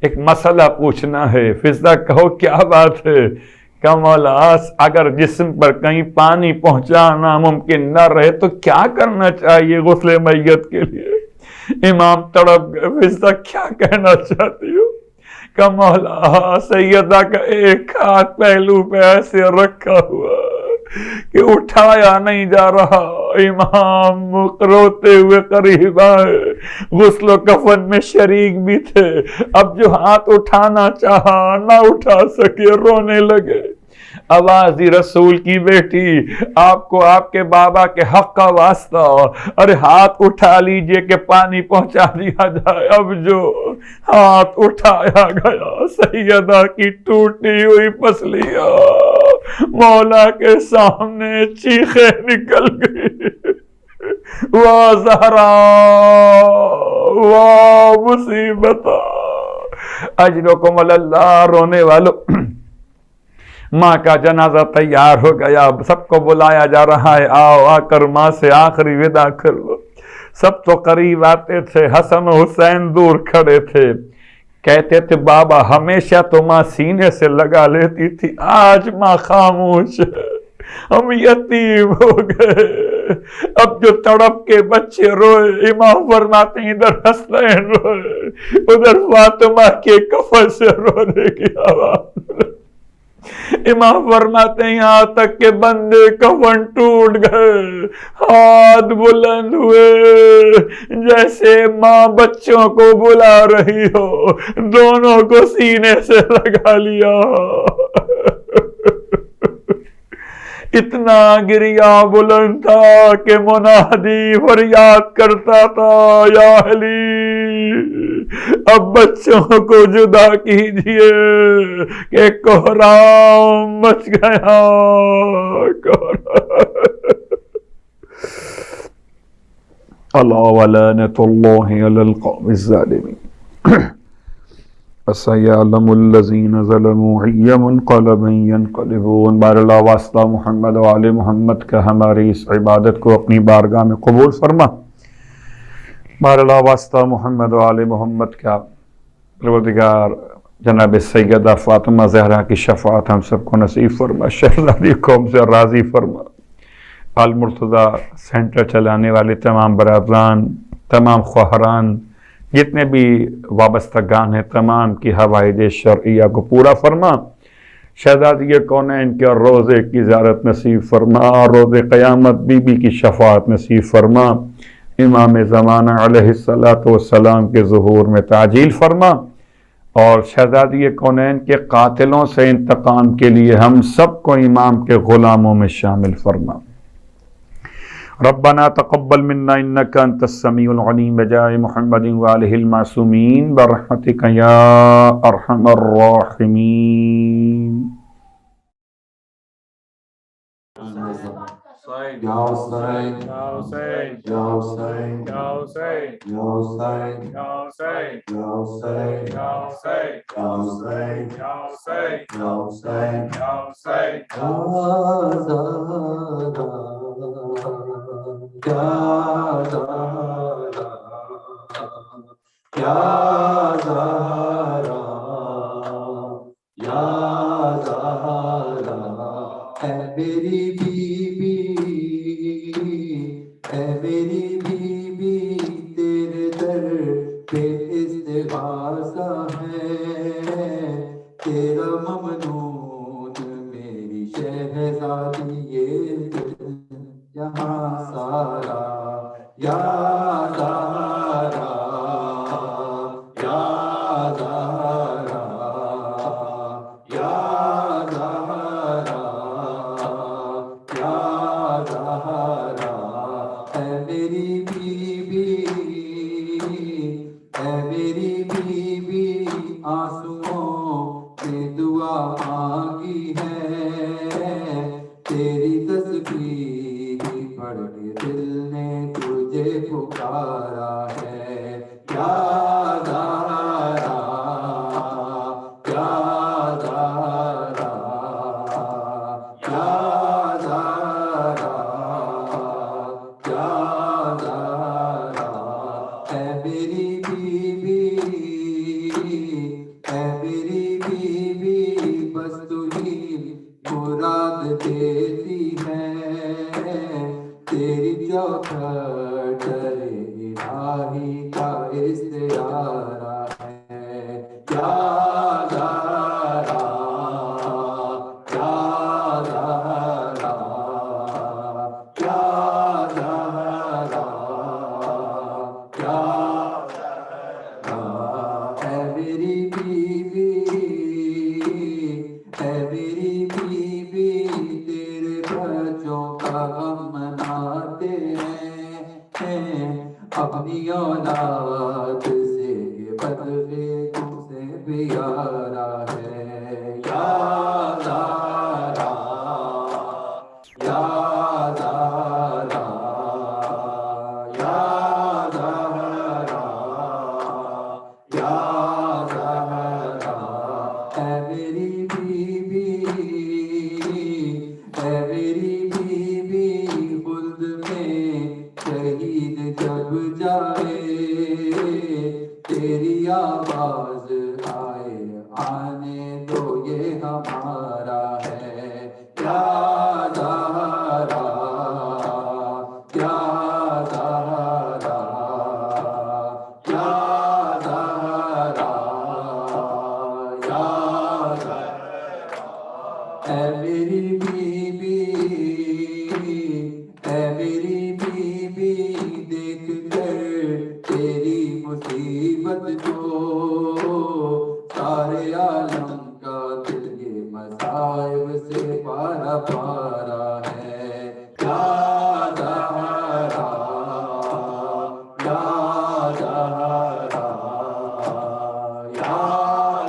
ایک مسئلہ پوچھنا ہے۔ فضہ کہو کیا بات ہے؟ کہ مولا اگر جسم پر کہیں پانی پہنچانا ممکن نہ رہے تو کیا کرنا چاہیے غسل میت کے لیے؟ امام تڑپ گئے، فضہ کیا کہنا چاہتی ہو؟ کہ مولا سیدہ کا ایک ہاتھ پہلو پہ ایسے رکھا ہوا کہ اٹھایا نہیں جا رہا۔ امام روتے ہوئے قریب آئے، غسل و کفن میں شریک بھی تھے، اب جو ہاتھ اٹھانا چاہا نہ اٹھا سکے، رونے لگے۔ آواز رسول کی بیٹی، آپ کو آپ کے بابا کے حق کا واسطہ، ارے ہاتھ اٹھا لیجئے کہ پانی پہنچا دیا جائے۔ اب جو ہاتھ اٹھایا گیا، سیدہ کی ٹوٹی ہوئی پسلیاں مولا کے سامنے چیخیں نکل گئی، واہ زہرا واہ مصیبت، اجرکم اللہ۔ رونے والوں، ماں کا جنازہ تیار ہو گیا، سب کو بلایا جا رہا ہے، آؤ آ کر ماں سے آخری وداع کر لو۔ سب تو قریب آتے تھے، حسن و حسین دور کھڑے تھے، کہتے تھے بابا ہمیشہ تو ماں سینے سے لگا لیتی تھی، آج ماں خاموش ہے، ہم یتیم ہو گئے۔ اب جو تڑپ کے بچے روئے، امام فرماتے ہیں ادھر حسنین روئے، ادھر فاطمہ کے کفن سے رونے کی آواز۔ امام فرماتے ہیں یہاں تک کہ بندے کفن ٹوٹ گئے، ہاتھ بلند ہوئے، جیسے ماں بچوں کو بلا رہی ہو، دونوں کو سینے سے لگا لیا۔ اتنا گریا بلند تھا کہ منادی فریاد کرتا تھا یا علی اب بچوں کو جدا کیجئے کہ کوہرام مچ گیا۔ اللہ ولعنۃ اللہ علی القوم الظالمین۔ فَسَيَعْلَمُ الَّذِينَ ظَلَمُوا أَيَّ مُنْقَلَبٍ يَنْقَلِبُونَ۔ بار اللہ واسطہ محمد و آل محمد کا ہماری اس عبادت کو اپنی بارگاہ میں قبول فرما۔ بار اللہ واسطہ محمد و آل محمد کا پروردگار جناب سیدہ فاطمہ زہرا کی شفاعت ہم سب کو نصیب فرما، شہزادی قوم سے راضی فرما۔ المرتضیٰ سینٹر چلانے والے تمام برادران، تمام خواہران، جتنے بھی وابستگان ہیں، تمام کی حوائج شرعیہ کو پورا فرما۔ شہزادی کونین کے روزے کی زیارت نصیب فرما، روز قیامت بی بی کی شفاعت نصیب فرما، امام زمانہ علیہ السلام کے ظہور میں تعجیل فرما، اور شہزادی کونین کے قاتلوں سے انتقام کے لیے ہم سب کو امام کے غلاموں میں شامل فرما۔ ربنا تقبل منا انك انت السميع العليم بجاه محمد وآله المعصومين برحمتك يا ارحم الراحمين۔ یا حسین یا حسین یا حسین یا حسین یا حسین یا حسین یا حسین یا حسین یا حسین یا حسین یا حسین یا حسین یا زہرا یا زہرا اے میری بیوی اے میری بیوی تیرے در پہ استغاثہ ہے، تیرا ممنون میری شہزادی یہ یہاں سارا یا زہرا یا زہرا یا زہرا یا زہرا اے میری بیوی اے میری بیوی آنسوؤں سے دعا مانگی ہے، تیری تسبیح پڑھ کے دل نے مراد دیتی ہے تیری چوکھٹ الہی کا استعارہ ہے یا زہرا یا زہرا یا زہرا یا اے میری بیوی اے میری بیوی تیرے بچوں کا غم مناتے ہیں اپنی اولاد سے بدلے تم سے پیارا ہے یا زہرا یا زہرا یا زہرا یا زہرا اے میری بیوی اے میری بیوی خلد میں شہید جب جائے تیری آواز آئے آنے دو یہ ہمارا ہے یا زہرا یا زہرا یا زہرا یا زہرا اے میری بیوی اے میری بیوی دیکھ کر تیری مصیبت کو سارے عالم کا دل یہ مصائب سے پارا پارا ہے یا زہرا یا زہرا یا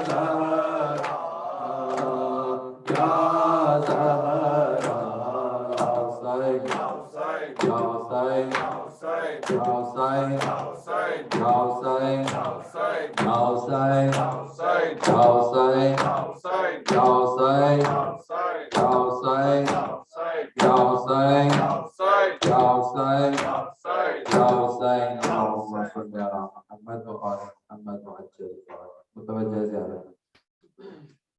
زہرا یا زہرا یا حسین یا حسین یا حسین یا حسین یا حسین یا حسین یا حسین یا حسین یا حسین یا حسین یا حسین اللہم صل علی محمد و آل محمد وعجل متوجہ زیادہ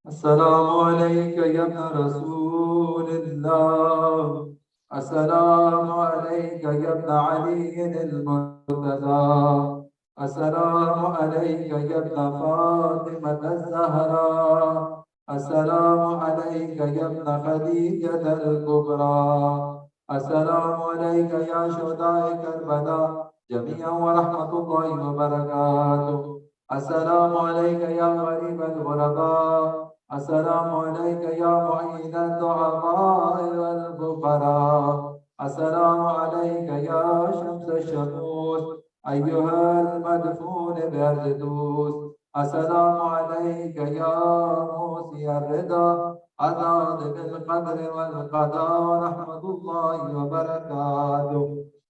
السلام علیک یا ابن رسول اللہ السلام علیک یا ابن علی المرتضی السلام علیک یا ابن فاطمة الزہرا السلام علیک یا ابن خدیجة الکبریٰ السلام علیک یا شہداء کربلا جميعا ورحمۃ اللہ وبرکاتہ السلام علیک یا غریب الغرباء السلام علیک یا معین الضعفاء والفقراء السلام علیک یا شمس الشموس ایہا المدفون بأرض دوس السلام علیک یا موسی الرضا عذاب بالقدر والقضاء ورحمۃ اللہ وبرکاتہ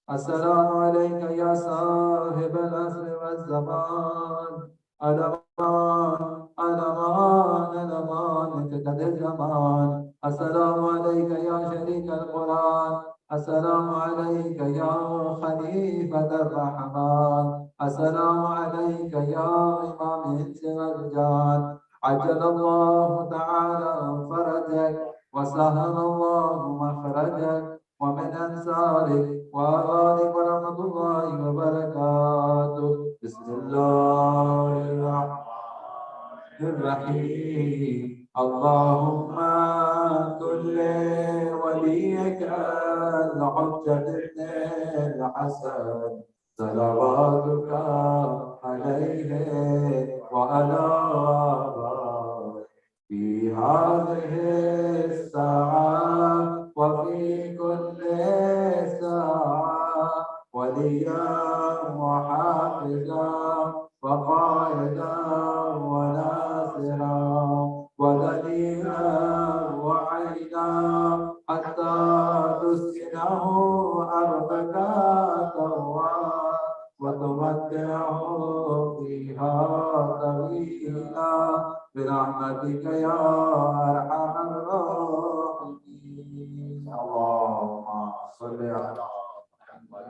السلام علیک یا صاحب العصر والزمان الامان الامان الامان قد الزمان السلام علیک یا شریک القرآن السلام علیک یا خلیفۃ الرحمن السلام علیک یا امام الانس والجان عجل اللہ تعالی فرجک وسهل الله مخرجك ومن أنصارك وآلك ورحمة الله وبركاته بسم الله الرحمن الرحيم اللهم كل وليك الحجة ابن الحسن صلواتك عليه وعلى آبائه في هذه الساعة وفي كل ساعة وليا وحافظا وقائدا وناصرا ودليلا وعينا حتى تسكنه أرضك طوعا وتمتعه فيها طويلا برحمتك يا أرحم الراحمين اللهم صل على محمد